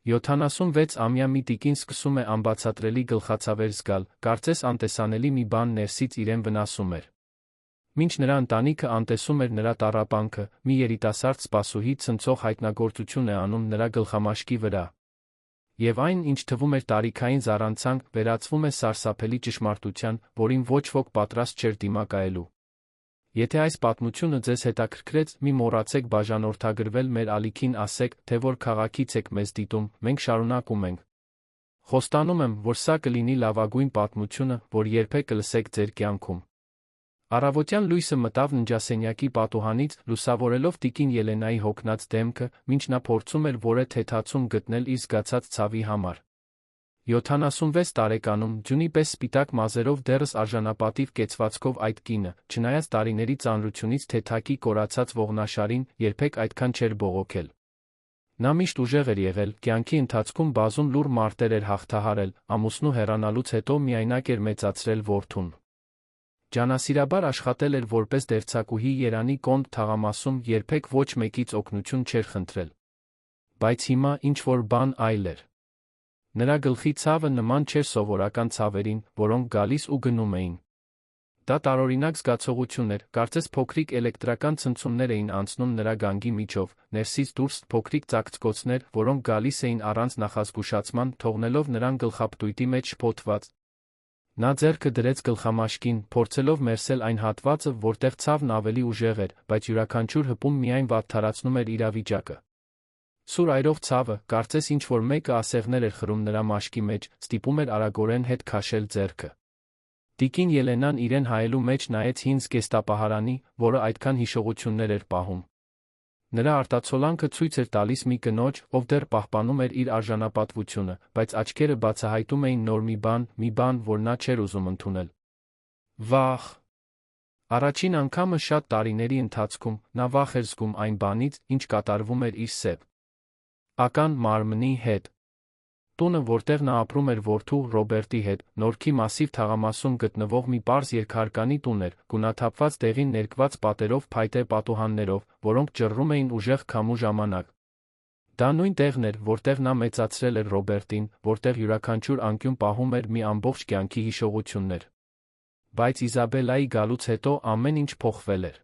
76-ամյա մի տիկին սկսում է անբացատրելի գլխացավեր զգալ, կարծես անտեսանելի մի բան ներսից իրեն վնասում էր։ Մինչ նրա ընտանիքը անտեսում էր նրա տառապանքը, մի երիտասարդ սպասուհի ցնցող հայտնագործություն է անում նրա գլխամաշկի վրա։ Եվ այն, ինչ թվում էր տարիքային զառանցանք, վերածվում է սարսափելի ճշմարտության, որին ոչ ոք պատրաստ չէր դիմակայելու։ Եթե այս պատմությունը ձեզ հետաքրքրեց, մի մոռացեք բաժանորդագրվել մեր ալիքին, ասեք, թե որ քաղաքից եք մեզ դիտում, մենք շարունակում ենք։ Խոստանում եմ, որ սա կլինի լավագույն պատմությունը, որ երբեք կլսեք ձեր կյանքում։ Առավոտյան լույսը մտավ ննջասենյակի պատուհանից, լուսավորելով տիկին Ելենայի հոգնած դեմքը, մինչ նա փորձում էր որը թեթացում գտնել իր զգացած ցավի համար։ 76 տարեկանում, ձյունի պես սպիտակ մազերով դեռս արժանապատիվ կեցվածքով այդ կինը, չնայած տարիների ծանրությունից թեթակի կորացած ողնաշարին, երբեք այդքան չէր բողոքել։ Նա միշտ ուժեղ էր եղել, կյանքի ընթացքում բազում լուռ մարտեր էր հաղթահարել, ամուսնու հեռանալուց հետո միայնակ էր մեծացրել որդուն։ Ջանասիրաբար աշխատել էր որպես դերձակուհի Երանի Կոնդ թաղամասում, երբեք ոչ մեկից օգնություն չէր խնդրել։ Բայց հիմա ինչ-որ բան այլ էր։ Նրա գլխի ցավը նման չէր սովորական ցավերին, որոնք գալիս ու գնում էին։ Դա տարօրինակ զգացողություն էր, կարծես փոքրիկ էլեկտրական ցնցումներ էին անցնում նրա գանգի միջով, ներսից դուրս փոքրիկ ծակծկոցներ, որոնք գալիս էին առանց նախազգուշացման, թողնելով նրան գլխապտույտի մեջ շփոթված։ Նա ձեռքը դրեց գլխամաշկին, փորձելով մերսել այն հատվածը, որտեղ ցավն ավելի ուժեղ էր, բայց յուրաքանչյուր հպում միայն վատթարացնում էր իրավիճակը։ Սուր այրող ցավը, կարծես ինչ-որ մեկը ասեղներ էր խրում նրա մաշկի մեջ, ստիպում էր արագորեն հետ քաշել ձեռքը։ Տիկին Ելենան իրեն հայելու մեջ նայեց հին զգեստապահարանի, որը այդքան հիշողություններ էր պահում։ Նրա արտացոլանքը ցույց էր տալիս մի կնոջ, ով դեռ պահպանում էր իր արժանապատվությունը, բայց աչքերը բացահայտում էին նոր մի բան, որ նա չէր ուզում ընդունել։ Վախ։ Առաջին անգամը շատ տարիների ընթացքում նա վախ էր զգում այն բանից, ինչ կատարվում էր իր սև ական մարմնի հետ։ Տունը, որտեղ նա ապրում էր որդու Ռոբերտի հետ, Նորքի Մասիվ թաղամասում գտնվող մի պարզ երկհարկանի տուն էր, գունաթափված դեղին ներկված պատերով, փայտե պատուհաններով, որոնք ջռում էին ուժեղ քամու ժամանակ։ Դա նույն տեղն էր, որտեղ նա մեծացրել էր Ռոբերտին, որտեղ յուրաքանչյուր անկյուն պահում էր մի ամբողջ կյանքի հիշողություններ։ Բայց Իզաբելայի գալուց հետո ամեն ինչ փոխվել էր։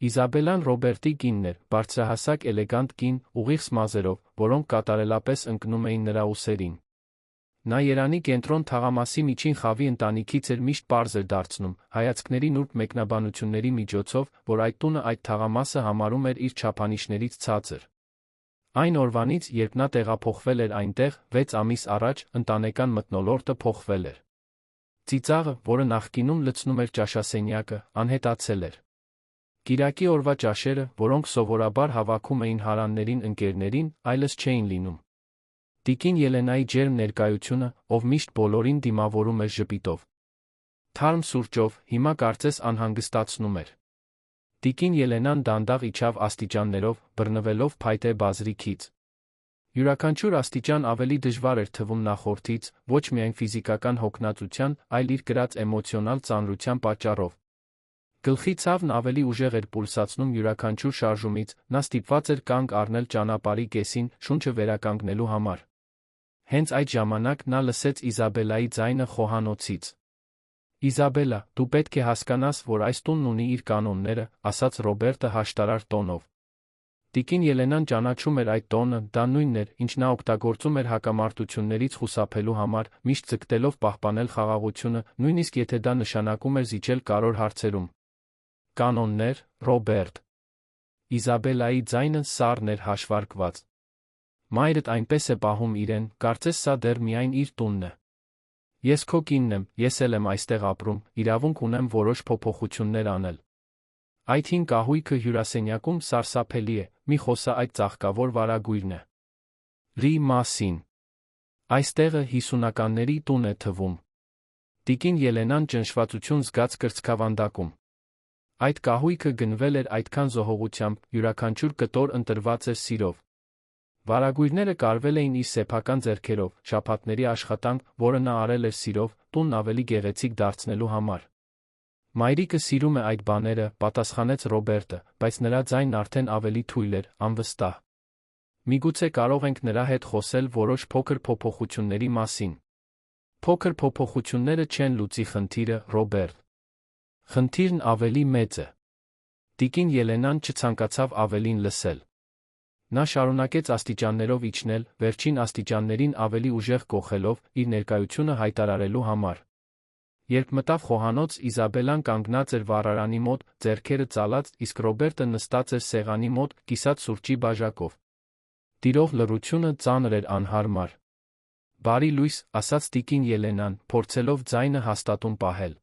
Իզաբելան Ռոբերտի կինն էր, բարձրահասակ էլեգանտ կին, ուղիղ սմազերով, որոնք կատարելապես ընկնում էին նրա ուսերին։ Նա Երանի կենտրոն թաղամասի միջին խավի ընտանիքից էր միշտ պարզ էր դարձնում, հայացքների նուրբ մեկնաբանությունների միջոցով, որ այդ տունը այդ թաղամասը համարում էր իր չափանիշներից ցածր։ Այն օրվանից, երբ նա տեղափոխվել էր այնտեղ, 6 ամիս առաջ, ընտանեկան մթնոլորտը փոխվել էր։ Ծիծաղը, որը նախկինում լցնում էր ճաշասենյակը, անհետացել էր։ Կիրակի օրվա ճաշերը, որոնք սովորաբար հավաքում էին հարաններին ընկերներին, այլս չէին լինում։ Տիկին Ելենայի ջերմ ներկայությունը, ով միշտ բոլորին դիմավորում էր ժպիտով, թարմ սուրճով, հիմա կարծես անհանգստացնում էր։ Տիկին Ելենան դանդաղ իջավ աստիճաններով, բռնվելով փայտե բազրիքից։ Յուրաքանչյուր աստիճան ավելի դժվար էր թվում նախորդից, ոչ միայն ֆիզիկական հոգնածության, այլ իր կրած էմոցիոնալ ծանրության պատճառով։ Գլխի ցավն ավելի ուժեղ էր պուլսացնում յուրաքանչյուր շարժումից, նա ստիպված էր կանգ առնել ճանապարհի կեսին, շունչը վերականգնելու համար։ Հենց այդ ժամանակ նա լսեց Իզաբելայի ձայնը խոհանոցից։ Իզաբելա, դու պետք է հասկանաս, որ այս տունն ունի իր կանոնները, ասաց Ռոբերտը հաշտարար տոնով։ Տիկին Ելենան ճանաչում էր այդ տոնը, դա նույնն էր, ինչ նա օգտագործում էր հակամարտություններից խուսափելու համար, միշտ ձգտելով պահպանել խաղաղությունը, նույնիսկ եթե դա նշանակում էր զիջել կարևոր հարցերում։ Կանոններ, Ռոբերտ։ Իզաբելայի ձայնը սառն էր հաշվարկված։ Մայրդ այնպես է պահում իրեն, կարծես սա դեռ միայն իր տունն է։ Ես քո կինն եմ, ես էլ եմ այստեղ ապրում, իրավունք ունեմ որոշ փոփոխություններ անել։ Այդ հին կահույքը հյուրասենյակում սարսափելի է, մի խոսա այդ ծաղկավոր վարագույրն է։ Րի մասին։ Այստեղը 50-ականների տուն է թվում։ Տիկին Ելենան ճնշվածություն զգաց կրծքավանդակում։ Այդ կահույքը գնվել էր այդքան զոհողությամբ, յուրաքանչյուր կտոր ընտրված էր սիրով։ Վարագույրները կարվել էին իր սեփական ձեռքերով, շաբաթների աշխատանք, որը նա արել էր սիրով, տունն ավելի գեղեցիկ դարձնելու համար։ Մայրիկը սիրում է այդ բաները, պատասխանեց Ռոբերտը, բայց նրա ձայնն արդեն ավելի թույլ էր, անվստահ։ Միգուցե կարող ենք նրա հետ խոսել որոշ փոքր փոփոխությունների մասին։ Փոքր փոփոխությունները չեն լուծի խնդիրը, Ռոբերտ։ Խնդիրն ավելի մեծ է։ Տիկին Ելենան չցանկացավ ավելին լսել։ Նա շարունակեց աստիճաններով իջնել, վերջին աստիճաններին ավելի ուժեղ կոխելով, իր ներկայությունը հայտարարելու համար։ Երբ մտավ խոհանոց, Իզաբելան կանգնած էր վառարանի մոտ, ձեռքերը ծալած, իսկ Ռոբերտը նստած էր սեղանի մոտ, կիսած սուրճի բաժակով։ Տիրող լռությունը ծանր էր անհարմար։ «Բարի լույս», ասաց տիկին Ելենան, փորձելով ձայնը հաստատուն պահել։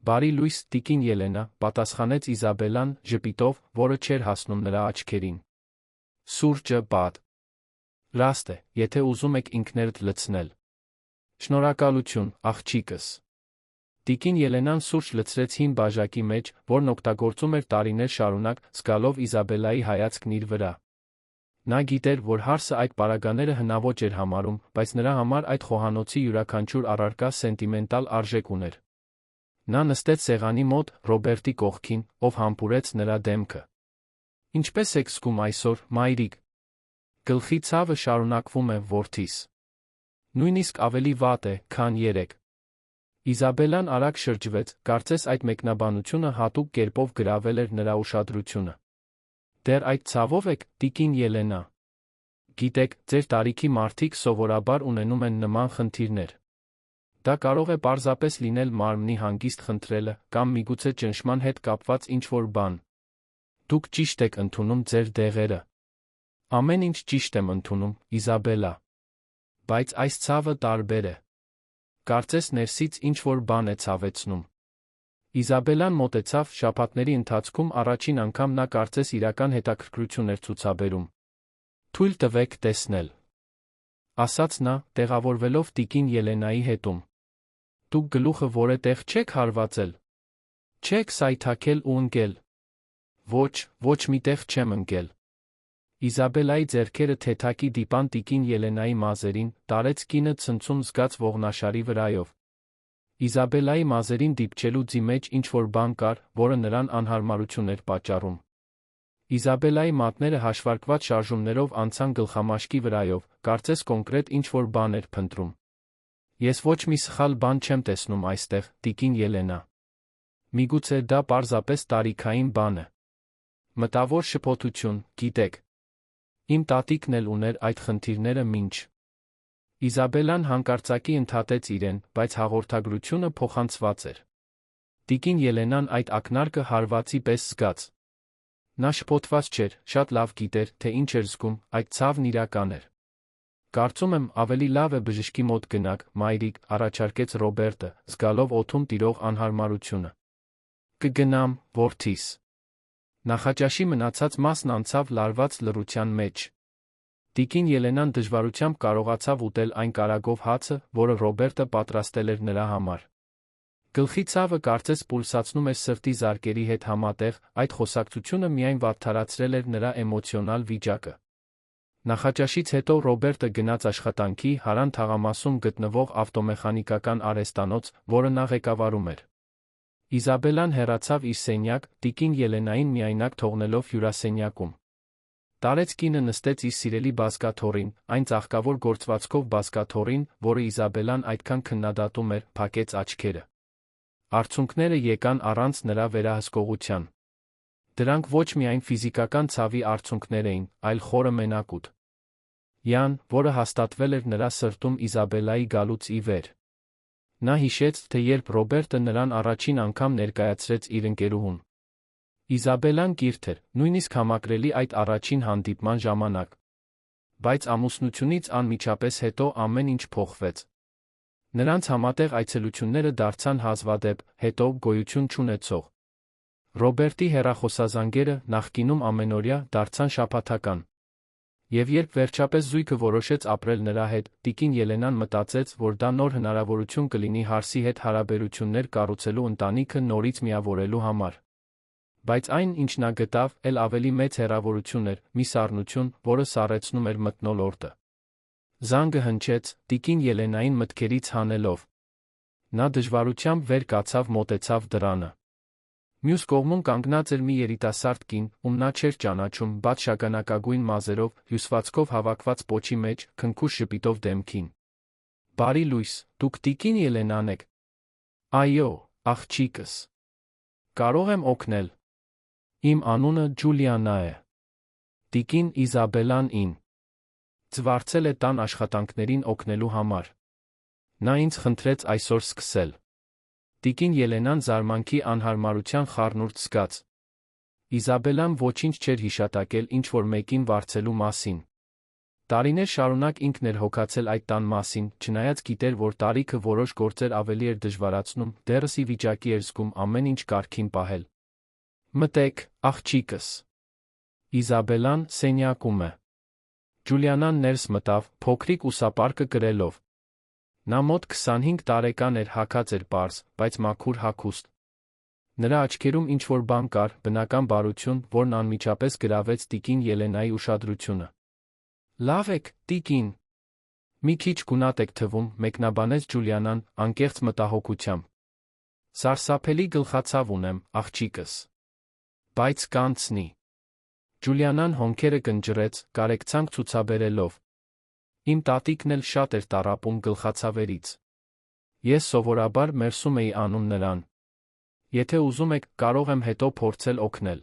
«Բարի լույս, տիկին Ելենա», պատասխանեց Իզաբելան, ժպիտով, որը չէր հասնում նրա աչքերին։ «Սուրճը բադ։ Լաստ է, եթե ուզում եք ինքներդ լցնել։ Շնորհակալություն, աղջիկս»։ Տիկին Ելենան սուրճ լցրեց հին բաժակի մեջ, որն օգտագործում էր տարիներ շարունակ, զգալով Իզաբելայի հայացքն իր վրա։ Նա գիտեր, որ հարսը այդ պարագաները հնաոճ էր համարում, բայց նրա համար այդ խոհանոցի յուրաքանչյուր առարկա սենտիմենտալ արժեք ուներ։ Նա նստեց սեղանի մոտ, Ռոբերտի կողքին, ով համբուրեց նրա դեմքը։ «Ինչպե՞ս եք զգում այսօր, մայրիկ»։ «Գլխի ցավը շարունակվում է, որդիս։ Նույնիսկ ավելի վատ է, քան երեկ»։ Իզաբելան արագ շրջվեց, կարծես այդ մեկնաբանությունը հատուկ կերպով գրավել էր նրա ուշադրությունը։ «Դեռ այդ ցավով եք, տիկին Ելենա։ Գիտեք, ձեր տարիքի մարդիկ սովորաբար ունենում են նման խնդիրներ։ Դա կարող է պարզապես լինել մարմնի հանգիստ խնդրելը, կամ միգուցե ճնշման հետ կապված ինչ-որ բան։ Դուք ճիշտ եք ընդունում ձեր դեղերը»։ «Ամեն ինչ ճիշտ եմ ընդունում, Իզաբելա։ Բայց այս ցավը տարբեր է։ Կարծես ներսից ինչ-որ բան է ցավեցնում»։ Իզաբելան մոտեցավ, շաբաթների ընթացքում առաջին անգամ նա կարծես իրական հետաքրքրություն էր ցուցաբերում։ «Թույլ տվեք տեսնել», ասաց նա, տեղավորվելով տիկին Ելենայի հետում։ «Դուք գլուխը որևէտեղ չեք հարվածել։ Չեք սայթաքել ու ընկել»։ «Ոչ, ոչ մի տեղ չեմ ընկել»։ Իզաբելայի ձեռքերը թեթակի դիպան տիկին Ելենայի մազերին, տարեց կինը ցնցում զգաց ողնաշարի վրայով։ Իզաբելայի մազերին դիպչելու ձի մեջ ինչ-որ բան կար, որը նրան անհարմարություն էր պատճառում։ Իզաբելայի մատները հաշվարկված շարժումներով անցան գլխամաշկի վրայով, կարծես կոնկրետ ինչ-որ բան էր փնտրում։ «Ես ոչ մի սխալ բան չեմ տեսնում այստեղ, տիկին Ելենա։ Միգուցե դա պարզապես տարիքային բան է։ Մտավոր շփոթություն, գիտեք։ Իմ տատիկն էլ ուներ այդ խնդիրները մինչ»։ Իզաբելան հանկարծակի ընդհատեց իրեն, բայց հաղորդագրությունը փոխանցված էր։ Տիկին Ելենան այդ ակնարկը հարվածի պես զգաց։ Նա շփոթված չէր, շատ լավ գիտեր, թե ինչ էր զգում, այդ ցավն իրական էր։ «Կարծում եմ, ավելի լավ է բժշկի մոտ գնաք, մայրիկ», առաջարկեց Ռոբերտը, զգալով օդում տիրող անհարմարությունը։ «Կգնամ, որդիս»։ Նախաճաշի մնացած մասն անցավ լարված լռության մեջ։ Տիկին Ելենան դժվարությամբ կարողացավ ուտել այն կարագով հացը, որը Ռոբերտը պատրաստել էր նրա համար։ Գլխի ցավը կարծես պուլսացնում էր սրտի զարկերի հետ համատեղ, այդ խոսակցությունը միայն վատթարացրել էր նրա էմոցիոնալ վիճակը։ Նախաճաշից հետո Ռոբերտը գնաց աշխատանքի Հարան թաղամասում գտնվող ավտոմեխանիկական արհեստանոց, որը նա ղեկավարում էր։ Իզաբելան հեռացավ իր սենյակ, տիկին Ելենային միայնակ թողնելով հյուրասենյակում։ Տարեց կինը նստեց իր սիրելի բազկաթոռին, այն ծաղկավոր գործվածքով բազկաթոռին, որը Իզաբելան այդքան քննադատում էր, փակեց աչքերը։ Արցունքները եկան առանց նրա վերահսկողության։ Դրանք ոչ միայն ֆիզիկական ցավի արցունքներ էին, այլ խորը մենակուտ։ Յան, որը հաստատվել էր նրա սրտում Իզաբելայի գալուց ի վեր։ Նա հիշեց, թե երբ Ռոբերտը նրան առաջին անգամ ներկայացրեց իր ընկերուհուն։ Իզաբելան կիրթ էր, նույնիսկ համակրելի այդ առաջին հանդիպման ժամանակ։ Բայց ամուսնությունից անմիջապես հետո ամեն ինչ փոխվեց։ Նրանց համատեղ այցելությունները դարձան հազվադեպ, հետո գոյություն չունեցող։ Ռոբերտի հեռախոսազանգերը, նախկինում ամենօրյա, դարձան շաբաթական։ Եվ երբ վերջապես զույգը որոշեց ապրել նրա հետ, տիկին Ելենան մտածեց, որ դա նոր հնարավորություն կլինի հարսի հետ հարաբերություններ կառուցելու ընտանիքը նորից միավորելու համար։ Բայց այն, ինչ նա գտավ, էլ ավելի մեծ հեռավորություն էր, մի սառնություն, որը սառեցնում էր մթնոլորտը։ Զանգը հնչեց, տիկին Ելենային մտքերից հանելով։ Նա դժվարությամբ վեր կացավ, մոտեցավ դռանը։ Մյուս կողմում կանգնած էր մի երիտասարդ կին, ում նա չէր ճանաչում, բաց շագանակագույն մազերով, հյուսվածքով հավաքված պոչի մեջ, քնքուշ ժպիտով դեմքին։ Բարի լույս, դուք տիկին Ելենան եք։ Այո, աղջիկս։ Կարող եմ օգնել։ Իմ անունը Ջուլիանա է։ Տիկին Իզաբելան ին զվարցել է տան աշխատանքներին օգնելու համար։ Նա ինձ խնդրեց այսօր սկսել։ Տիկին Ելենան զարմանքի անհարմարության խառնուրդ զգաց։ Իզաբելան ոչինչ չէր հիշատակել ինչ-որ մեկին վարձելու մասին։ Տարիներ շարունակ ինքն էր հոգացել այդ տան մասին, չնայած գիտեր, որ տարիքը որոշ գործեր ավելի էր դժվարացնում, դեռս ի վիճակի էր զգում ամեն ինչ կարգին պահել։ Մտեք, աղջիկս։ Իզաբելան սենյակում է։ Ջուլիանան ներս մտավ, փոքրիկ ուսապարկը կրելով։ Նա մոտ 25 տարեկան էր, հագած էր պարզ, բայց մաքուր հագուստ։ Նրա աչքերում ինչ-որ բան կար, բնական բարություն, որն անմիջապես գրավեց տիկին Ելենայի ուշադրությունը։ Լավ եք, տիկին։ Մի քիչ գունատ եք թվում, մեկնաբանեց Ջուլիանան, անկեղծ մտահոգությամբ։ Սարսափելի գլխացավ ունեմ, աղջիկս։ Բայց կանցնի։ Ջուլիանան հոնքերը կնճռեց, կարեկցանք ցուցաբերելով։ Իմ տատիկն էլ շատ էր տառապում գլխացավերից։ Ես սովորաբար մերսում էի անում նրան։ Եթե ուզում եք, կարող եմ հետո փորձել օգնել։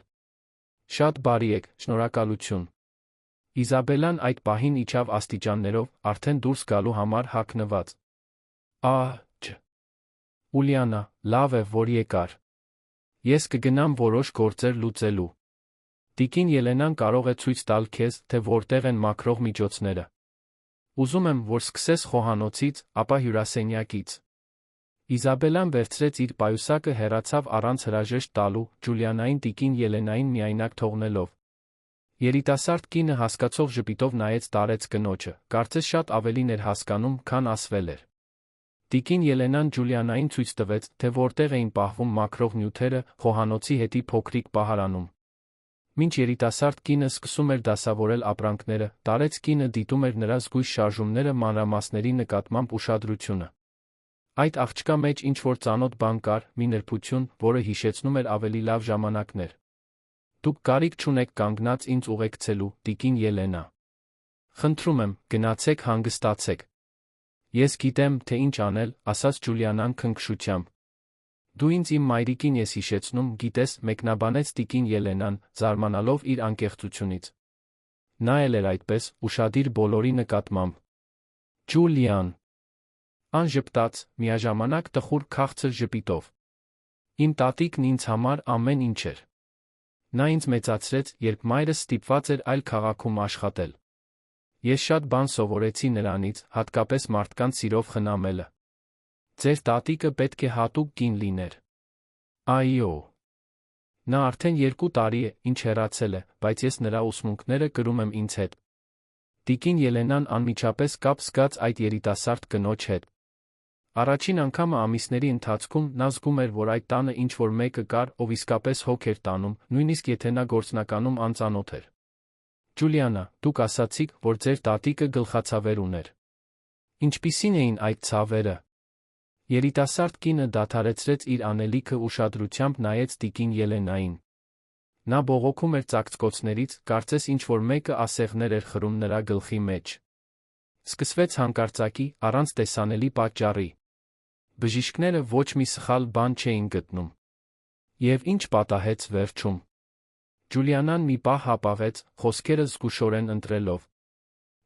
Շատ բարի եք, շնորհակալություն։ Իզաբելան այդ պահին իջավ աստիճաններով, արդեն դուրս գալու համար հագնված։ Ջ. Ուլիանա, լավ է, որ եկար։ Ես կգնամ որոշ գործեր լուծելու։ Տիկին Ելենան կարող է ցույց տալ քեզ, թե որտեղ են մաքրող միջոցները։ Ուզում եմ, որ սկսես խոհանոցից, ապա հյուրասենյակից։ Իզաբելան վերցրեց իր պայուսակը, հեռացավ առանց հրաժեշտ տալու, Ջուլիանային տիկին Ելենային միայնակ թողնելով։ Երիտասարդ կինը հասկացող ժպիտով նայեց տարեց կնոջը, կարծես շատ ավելին էր հասկանում, քան ասվել էր։ Տիկին Ելենան Ջուլիանային ցույց տվեց, թե որտեղ էին պահվում մաքրող նյութերը, խոհանոցի հետի փոքրիկ պահարանում։ Մինչ երիտասարդ կինը սկսում էր դասավորել ապրանքները, տարեց կինը դիտում էր նրա զգույշ շարժումները, մանրամասների նկատմամբ ուշադրությունը։ Այդ աղջկա մեջ ինչ-որ ծանոթ բան կար, մի նրբություն, որը հիշեցնում էր ավելի լավ ժամանակներ։ Դուք կարիք չունեք կանգնած ինձ ուղեկցելու, տիկին Ելենա։ Խնդրում եմ, գնացեք հանգստացեք։ Ես գիտեմ, թե ինչ անել, ասաց Ջուլիանան քնքշությամբ։ Դու ինձ իմ մայրիկին ես հիշեցնում, գիտես, մեկնաբանեց տիկին Ելենան, զարմանալով իր անկեղծությունից։ Նա էլ էր այդպես, ուշադիր բոլորի նկատմամբ։ Ջուլիան անժպտաց, միաժամանակ տխուր քաղցր ժպիտով։ Իմ տատիկն ինձ համար ամեն ինչ էր։ Նա ինձ մեծացրեց, երբ մայրս ստիպված էր այլ քաղաքում աշխատել։ Ես շատ բան սովորեցի նրանից, հատկապես մարդկանց սիրով խնամելը։ Ձեր տատիկը պետք է հատուկ կին լիներ։ Այո։ Նա արդեն 2 տարի է, ինչ հեռացել է, բայց ես նրա ուսմունքները կրում եմ ինձ հետ։ Տիկին Ելենան անմիջապես կապ զգաց այդ երիտասարդ կնոջ հետ։ Առաջին անգամը ամիսների ընթացքում նա զգում էր, որ այդ տանը ինչ-որ մեկը կար, ով իսկապես հոգ էր տանում, նույնիսկ եթե նա գործնականում անծանոթ էր։ Ջուլիանա, դուք ասացիք, որ ձեր տատիկը գլխացավեր ուներ։ Ինչպիսին էին այդ ցավերը։ Երիտասարդ կինը դադարեցրեց իր անելիքը, ուշադրությամբ նայեց տիկին Ելենային։ Նա բողոքում էր ծակծկոցներից, կարծես ինչ-որ մեկը ասեղներ էր խրում նրա գլխի մեջ։ Սկսվեց հանկարծակի, առանց տեսանելի պատճառի։ Բժիշկները ոչ մի սխալ բան չէին գտնում։ Եվ ինչ պատահեց վերջում։ Ջուլիանան մի պահ հապաղեց, խոսքերը զգուշորեն ընտրելով։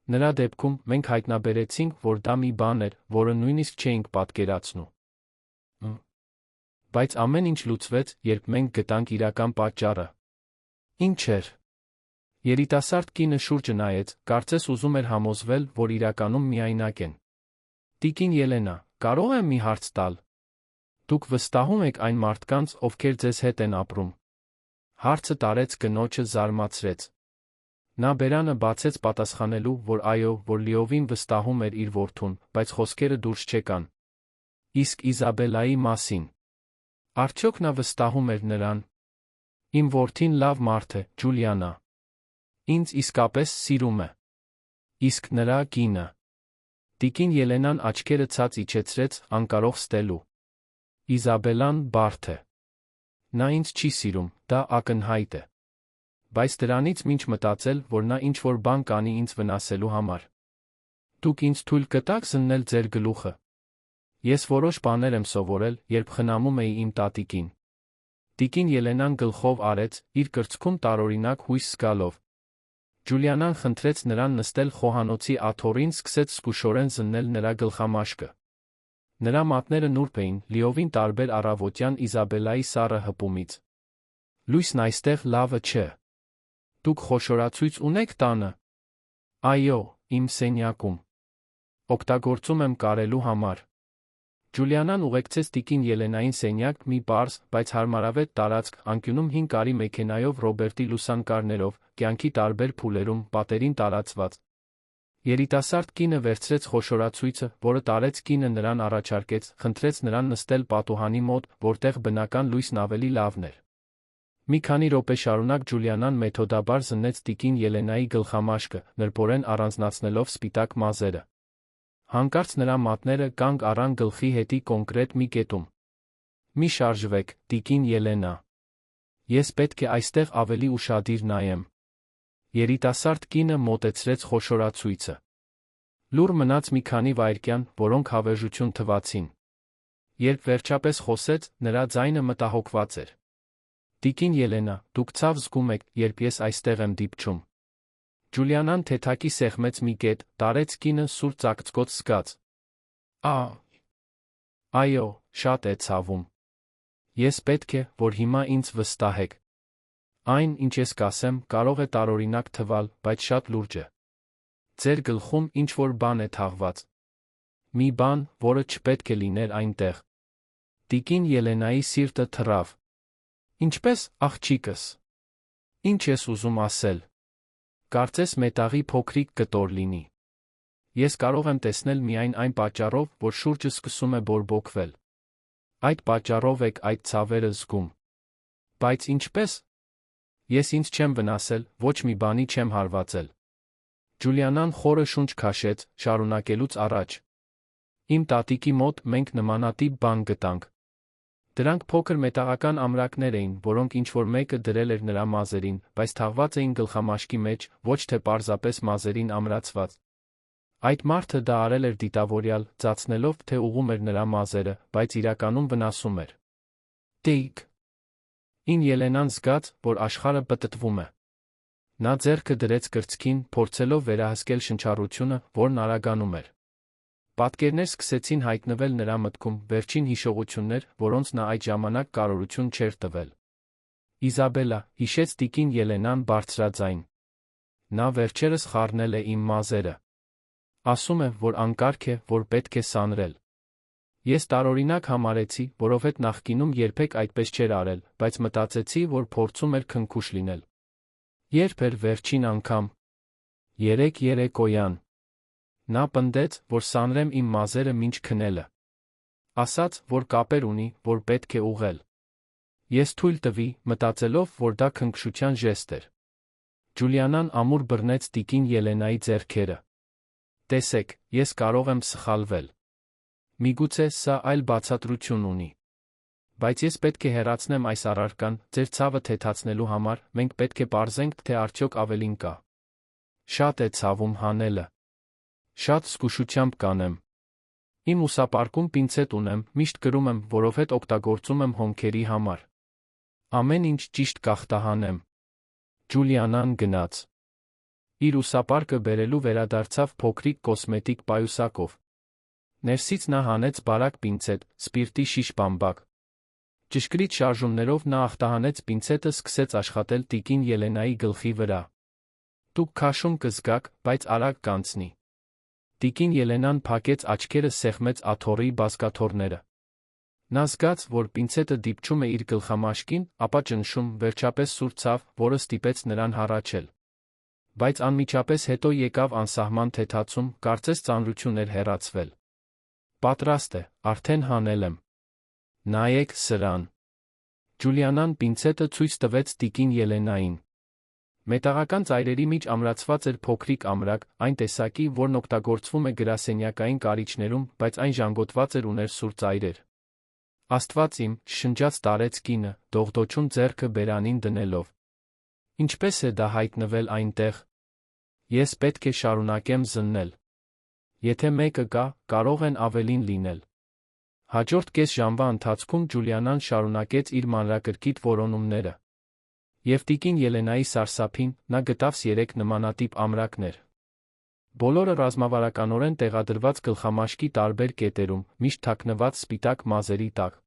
Նրա դեպքում մենք հայտնաբերեցինք, որ դա մի բան էր, որը նույնիսկ չէինք պատկերացնու։ Բայց ամեն ինչ լուծվեց, երբ մենք գտանք իրական պատճառը։ Ինչ էր։ Երիտասարդ կինը շուրջը նայեց, կարծես ուզում էր համոզվել, որ իրականում միայնակ են։ Տիկին Ելենա, կարող եմ մի հարց տալ։ Դուք վստահում եք այն մարդկանց, ովքեր ձեզ հետ են ապրում։ Հարցը տարեց կնոջը զարմացրեց։ Նա բերանը բացեց պատասխանելու, որ այո, որ լիովին վստահում էր իր որդուն, բայց խոսքերը դուրս չեկան։ Իսկ Իզաբելայի մասին։ Արդյոք նա վստահում էր նրան։ Իմ որդին լավ մարդ է, Ջուլիանա։ Ինձ իսկապես սիրում է։ Իսկ նրա կինը։ Տիկին Ելենան աչքերը ցած իջեցրեց, անկարող ստելու։ Իզաբելան բարդ է։ Նա ինձ չի սիրում, դա ակնհայտ է։ Բայց դրանից ինչ մտածել, որ նա ինչ-որ բան կանի ինձ վնասելու համար։ Դուք ինձ թույլ կտաք զննել ձեր գլուխը։ Ես որոշ բաներ եմ սովորել, երբ խնամում էի իմ տատիկին։ Տիկին Ելենան գլխով արեց, իր կրծքում տարօրինակ հույս զգալով։ Ջուլիանան խնդրեց նրան նստել խոհանոցի աթոռին, սկսեց զգուշորեն զննել նրա գլխամաշկը։ Նրա մատները նուրբ էին, լիովին տարբեր առավոտյան Իզաբելայի սառը հպումից։ Լույսն այստեղ լավը չէ։ Դուք խոշորացույց ունեք տանը։ Այո, իմ սենյակում։ Օգտագործում եմ կարելու համար։ Ջուլիանան ուղեկցեց տիկին Ելենային սենյակ, մի պարզ, բայց հարմարավետ տարածք, անկյունում հին կարի մեքենայով Ռոբերտի լուսանկարներով, կյանքի տարբեր փուլերում, պատերին տարածված։ Երիտասարդ կինը վերցրեց խոշորացույցը, որը տարեց կինը նրան առաջարկեց, խնդրեց նրան նստել պատուհանի մոտ, որտեղ բնական լույսն ավելի լավն էր։ Մի քանի րոպե շարունակ Ջուլիանան մեթոդաբար զննեց տիկին Ելենայի գլխամաշկը, նրբորեն առանձնացնելով սպիտակ մազերը։ Հանկարծ նրա մատները կանգ առան գլխի հետի կոնկրետ մի կետում։ Մի շարժվեք, տիկին Ելենա։ Ես պետք է այստեղ ավելի ուշադիր նայեմ։ Երիտասարդ կինը մոտեցրեց խոշորացույցը։ Լուռ մնաց մի քանի վայրկյան, որոնք հավերժություն թվացին։ Երբ վերջապես խոսեց, նրա ձայնը մտահոգված էր։ Տիկին Ելենա, դուք ցավ զգում եք, երբ ես այստեղ եմ դիպչում։ Ջուլիանան թեթակի սեղմեց մի կետ, տարեց կինը սուր ծակծկոտ զգաց։ Այո, շատ է ցավում։ Ես պետք է, որ հիմա ինձ վստահեք։ Այն, ինչ ես կասեմ, կարող է տարօրինակ թվալ, բայց շատ լուրջ է։ Ձեր գլխում ինչ-որ բան է թաղված։ Մի բան, որը չպետք է լիներ այնտեղ։ Տիկին Ելենայի սիրտը թռավ։ Ինչպես, աղջիկս։ Ինչ ես ուզում ասել։ Կարծես մետաղի փոքրիկ կտոր լինի։ Ես կարող եմ տեսնել միայն այն պատճառով, որ շուրջը սկսում է բորբոքվել։ Այդ պատճառով եք այդ ցավերը զգում։ Բայց ինչպես։ Ես ինձ չեմ վնասել, ոչ մի բանի չեմ հարվածել։ Ջուլիանան խորը շունչ քաշեց, շարունակելուց առաջ։ Իմ տատիկի մոտ մենք նմանատիպ բան գտանք։ Դրանք փոքր մետաղական ամրակներ էին, որոնք ինչ-որ մեկը դրել էր նրա մազերին, բայց թաղված էին գլխամաշկի մեջ, ոչ թե պարզապես մազերին ամրացված։ Այդ մարդը դա արել էր դիտավորյալ, ծածնելով, թե ուղում էր նրա մազերը, բայց իրականում վնասում էր։ Տիկ։ Ին Ելենան զգաց, որ աշխարհը պտտվում է։ Նա ձեռքը դրեց կրծքին, փորձելով վերահսկել շնչառությունը, որն արագանում էր։ Պատկերներ սկսեցին հայտնվել նրա մտքում, վերջին հիշողություններ, որոնց նա այդ ժամանակ կարողություն չէր տվել։ Իզաբելա, հիշեց տիկին Ելենան բարձրաձայն։ Նա վերջերս խառնել է իմ մազերը։ Ասում է, որ անկարգ է, որ պետք է սանրել։ Ես տարօրինակ համարեցի, որովհետև նախկինում երբեք այդպես չէր արել, բայց մտածեցի, որ փորձում էր քնքուշ լինել։ Երբ էր վերջին անգամ։ Երեկոյան։ Նա պնդեց, որ սանրեմ իմ մազերը մինչ քնելը։ Ասաց, որ կապեր ունի, որ պետք է ուղղել։ Ես թույլ տվի, մտածելով, որ դա քնքշության ժեստ էր։ Ջուլիանան ամուր բռնեց տիկին Ելենայի ձեռքերը։ Տեսեք, ես կարող եմ սխալվել։ Միգուցե սա այլ բացատրություն ունի։ Բայց ես պետք է հեռացնեմ այս առարկան, ձեր ցավը թեթացնելու համար, մենք պետք է պարզենք, թե արդյոք ավելին կա։ Շատ է ցավում հանելը։ Շատ զգուշությամբ կանեմ։ Իմ ուսապարկում պինցետ ունեմ, միշտ կրում եմ, որովհետև օգտագործում եմ հոնքերի համար։ Ամեն ինչ ճիշտ կախտահանեմ։ Ջուլիանան գնաց։ Իր ուսապարկը բերելու վերադարձավ փոքրիկ կոսմետիկ պայուսակով։ Ներսից նա հանեց բարակ պինցետ, սպիրտի շիշ բամբակ։ Ճշգրիտ շարժումներով նա ախտահանեց պինցետը, սկսեց աշխատել տիկին Ելենայի գլխի վրա։ Դուք քաշում կզգաք, բայց արագ կանցնի։ Տիկին Ելենան փակեց աչքերը, սեղմեց աթոռի բազկաթոռները։ Նա զգաց, որ պինցետը դիպչում է իր գլխամաշկին, ապա ճնշում, վերջապես սուր ցավ, որը ստիպեց նրան հառաչել։ Բայց անմիջապես հետո եկավ անսահման թեթացում, կարծես ծանրություն էր հեռացվել։ Պատրաստ է, արդեն հանել եմ։ Նայեք սրան։ Ջուլիանան պինցետը ցույց տվեց տիկին Ելենային։ Մետաղական ծայրերի մեջ ամրացված էր փոքրիկ ամրակ, այն տեսակի, որն օգտագործվում է գրասենյակային կարիճներում, բայց այն ժանգոտված էր, ուներ սուր ծայրեր։ Աստված իմ, շնջաց տարեց կինը, դողդոջուն ձեռքը բերանին դնելով։ Ինչպես է դա հայտնվել այնտեղ։ Ես պետք է շարունակեմ զննել։ Եթե մեկը կա, կարող են ավելին լինել։ Հաջորդ կես ժամվա ընթացքում Ջուլիանան շարունակեց իր մանրակրկիտ որոնումները։ Եվ տիկին Ելենայի սարսափին, նա գտավ 3 նմանատիպ ամրակներ։ Բոլորը ռազմավարականորեն տեղադրված գլխամաշկի տարբեր կետերում, միշտ թաքնված սպիտակ մազերի տակ։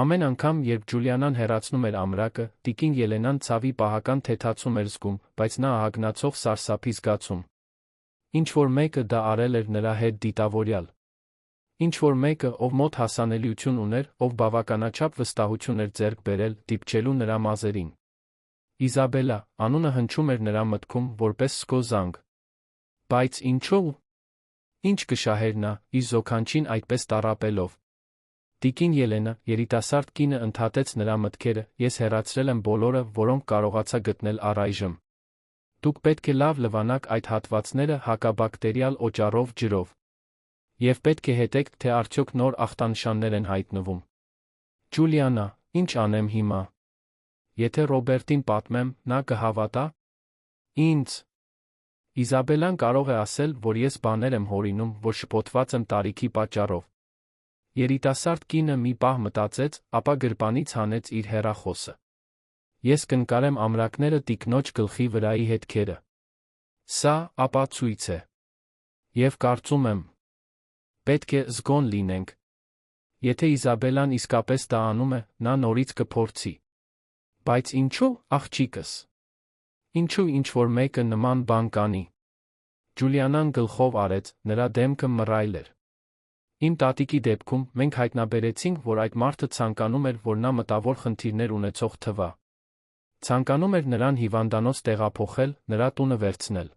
Ամեն անգամ, երբ Ջուլիանան հեռացնում էր ամրակը, տիկին Ելենան ցավի պահական թեթացում էր զգում, բայց նա ահագնացող սարսափի զգացում։ Ինչ-որ մեկը դա արել էր նրա հետ դիտավորյալ։ Ինչ-որ մեկը, ով մոտ հասանելիություն ուներ, ով բավականաչափ վստահություն էր ձեռք բերել, դիպչելու նրա մազերին։ Իզաբելա, անունը հնչում էր նրա մտքում, որպես զգոզանգ։ Բայց ինչու՞։ Ինչ կշահեր նա, իր զոքանչին այդպես տառապելով։ Տիկին Ելենը, երիտասարդ կինը ընդհատեց նրա մտքերը, ես հեռացրել եմ բոլորը, որոնք կարողացա գտնել առայժմ։ Դուք պետք է լավ լվանաք այդ հատվածները հակաբակտերիալ օճառով ջրով։ Եվ պետք է հետեք, թե արդյոք նոր ախտանշաններ են հայտնվում։ Ջուլիանա, ինչ անեմ հիմա։ Եթե Ռոբերտին պատմեմ, նա կհավատա։ Ինձ։ Իզաբելան կարող է ասել, որ ես բաներ եմ հորինում, որ շփոթված եմ տարիքի պատճառով։ Երիտասարդ կինը մի պահ մտածեց, ապա գրպանից հանեց իր հեռախոսը։ Ես կնկարեմ ամրակները տիկնոջ գլխի վրայի հետքերը։ Սա ապացույց է։ Եվ կարծում եմ, պետք է զգոն լինենք։ Եթե Իզաբելան իսկապես դա անում է, նա նորից կփորձի։ Բայց ինչու, աղջիկս։ Ինչու ինչ-որ մեկը նման բան կանի։ Ջուլիանան գլխով արեց, նրա դեմքը մռայլ էր։ Իմ տատիկի դեպքում մենք հայտնաբերեցինք, որ այդ մարդը ցանկանում էր, որ նա մտավոր խնդիրներ ունեցող թվա։ Ցանկանում էր նրան հիվանդանոց տեղափոխել, նրա տունը վերցնել։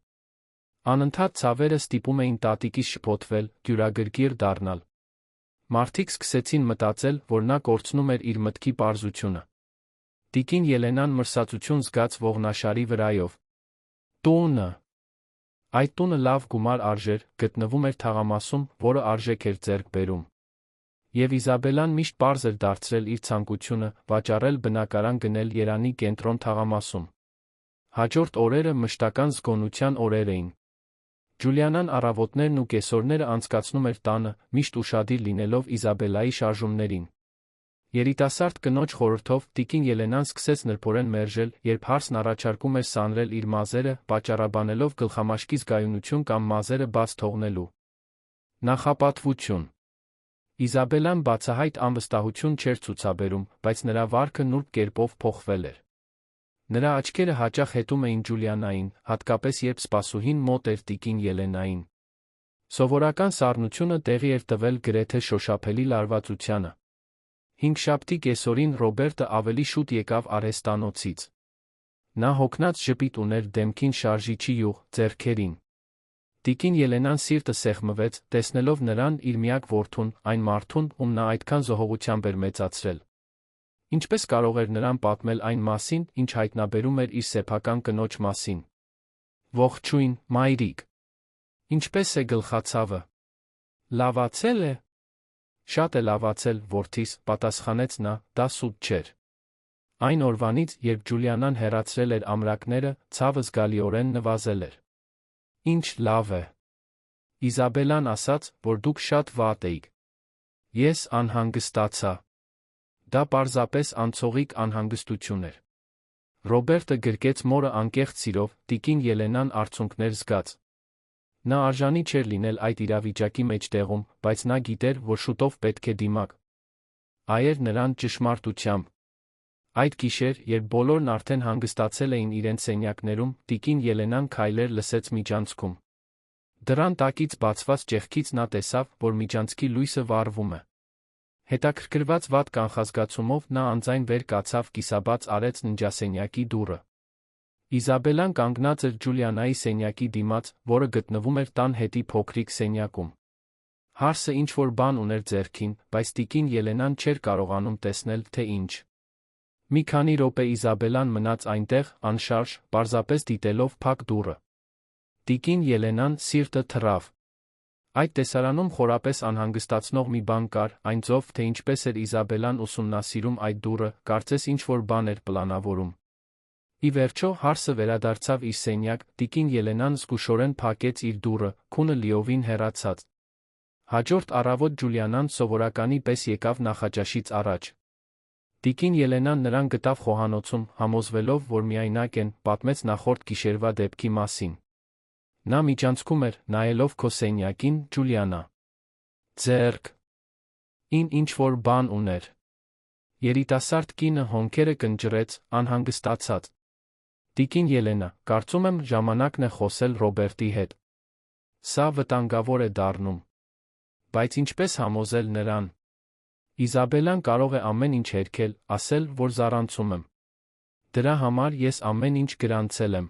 Անընդհատ ցավերը ստիպում էին տատիկիս շփոթվել, դյուրագրգիռ դառնալ։ Մարդիկ սկսեցին մտածել, որ նա կորցնում էր իր մտքի պարզությունը։ Տիկին Ելենան մրսածություն զգաց ողնաշարի վրայով։ Տունը։ Այդ տունը լավ գումար արժեր, գտնվում էր թաղամասում, որը արժեք էր ձեռք բերում։ Եվ Իզաբելան միշտ պարզ էր դարձրել իր ցանկությունը վաճառել բնակարան գնել Երանի կենտրոն թաղամասում։ Հաջորդ օրերը մշտական զգոնության օրեր էին։ Ջուլիանան առավոտներն ու կեսօրները անցկացնում էր տանը, միշտ ուշադիր լինելով Իզաբելայի շարժումներին։ Երիտասարդ կնոջ խորհրդով տիկին Ելենան սկսեց նրբորեն մերժել, երբ հարսն առաջարկում էր սանրել իր մազերը, պատճառաբանելով գլխամաշկի զգայունություն կամ մազերը բաց թողնելու նախապատվություն։ Իզաբելան բացահայտ անվստահություն չէր ցուցաբերում, բայց նրա վարքը նուրբ կերպով փոխվել էր։ Նրա աչքերը հաճախ հետում էին Ջուլիանային, հատկապես երբ սպասուհին մոտ էր տիկին Ելենային։ Սովորական սառնությունը տեղի էր տվել գրեթե շոշափելի լարվածությանը։ Հինգշաբթի կեսօրին Ռոբերտը ավելի շուտ եկավ արհեստանոցից։ Նա հոգնած ժպիտ ուներ դեմքին շարժիչի յուղ, ձեռքերին։ Տիկին Ելենան սիրտը սեղմվեց, տեսնելով նրան իր միակ որդուն, այն մարդուն, ում նա այդքան զոհողությամբ էր մեծացրել։ Ինչպես կարող էր նրան պատմել այն մասին, ինչ հայտնաբերում էր իր սեփական կնոջ մասին։ Ողջույն, մայրիկ։ Ինչպես է գլխացավը։ Լավացել է։ Շատ է լավացել, որդիս, պատասխանեց նա, դա սուտ չէր։ Այն օրվանից, երբ Ջուլիանան հեռացրել էր ամրակները, ցավը զգալիորեն նվազել էր։ Ինչ լավ է։ Իզաբելան ասաց, որ դուք շատ վատ էիք։ Ես անհանգստացա։ Դա պարզապես անցողիկ անհանգստություն էր։ Ռոբերտը գրկեց մորը անկեղծ սիրով, տիկին Ելենան արցունքներ զգաց։ Նա արժանի չէր լինել այդ իրավիճակի մեջտեղում, բայց նա գիտեր, որ շուտով պետք է դիմակ այեր նրան ճշմարտությամբ։ Այդ գիշեր, երբ բոլորն արդեն հանգստացել էին իրենց սենյակներում, տիկին Ելենան քայլեր լսեց միջանցքում։ Դռան տակից բացված ճեղքից նա տեսավ, որ միջանցքի լույսը վառվում է։ Հետաքրքրված վատ կանխազգացումով նա անձայն վեր կացավ կիսաբաց արեց ննջասենյակի դուռը։ Իզաբելան կանգնած էր Ջուլիանայի սենյակի դիմաց, որը գտնվում էր տան հետի փոքրիկ սենյակում։ Հարսը ինչ-որ բան ուներ ձեռքին, բայց տիկին Ելենան չէր կարողանում տեսնել, թե ինչ։ Մի քանի րոպե Իզաբելան մնաց այնտեղ, անշարժ, պարզապես դիտելով փակ դուռը։ Տիկին Ելենան սիրտը թռավ։ Այդ տեսարանում խորապես անհանգստացնող մի բան կար, այն ծով, թե ինչպես էր Իզաբելան ուսումնասիրում այդ դուռը, կարծես ինչ-որ բան էր պլանավորում։ Ի վերջո հարսը վերադարձավ իր սենյակ, տիկին Ելենան զգուշորեն փակեց իր դուռը, քունը լիովին հեռացած։ Հաջորդ առավոտ Ջուլիանան սովորականի պես եկավ նախաճաշից առաջ։ Տիկին Ելենան նրան գտավ խոհանոցում, համոզվելով, որ միայնակ են, պատմեց նախորդ գիշերվա դեպքի մասին։ Նա միջանցքում էր, նայելով քո սենյակին, Ջուլիանա։ Ձեռք։ Ինչ-որ բան ուներ։ Երիտասարդ կինը հոնքերը կնճռեց, անհանգստացած։ Տիկին Ելենա, կարծում եմ ժամանակն է խոսել Ռոբերտի հետ։ Սա վտանգավոր է դառնում։ Բայց ինչպես համոզել նրան։ Իզաբելան կարող է ամեն ինչ հերքել, ասել, որ զառանցում եմ։ Դրա համար ես ամեն ինչ գրանցել եմ։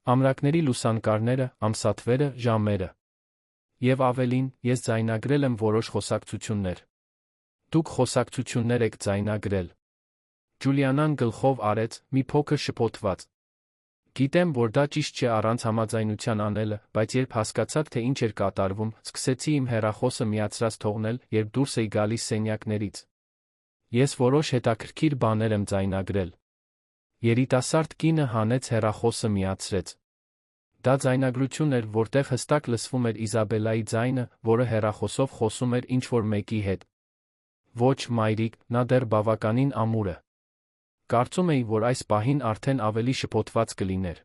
Ամրակների լուսանկարները, ամսաթվերը, ժամերը։ Եվ ավելին, ես ձայնագրել եմ որոշ խոսակցություններ։ Դուք խոսակցություններ եք ձայնագրել։ Ջուլիանան գլխով արեց, մի փոքր շփոթված։ Գիտեմ, որ դա ճիշտ չէ առանց համաձայնության անելը, բայց երբ հասկացաք, թե ինչ էր կատարվում, սկսեցի իմ հեռախոսը միացրած թողնել, երբ դուրս էի գալիս սենյակներից։ Ես որոշ հետաքրքիր բաներ եմ ձայնագրել։ Երիտասարդ կինը հանեց հեռախոսը միացրեց։ Դա ձայնագրություն էր, որտեղ հստակ լսվում էր Իզաբելայի ձայնը, որը հեռախոսով խոսում էր ինչ-որ մեկի հետ։ Ոչ, մայրիկ, նա դեռ բավականին ամուր է։ Կարծում էի, որ այս պահին արդեն ավելի շփոթված կլիներ։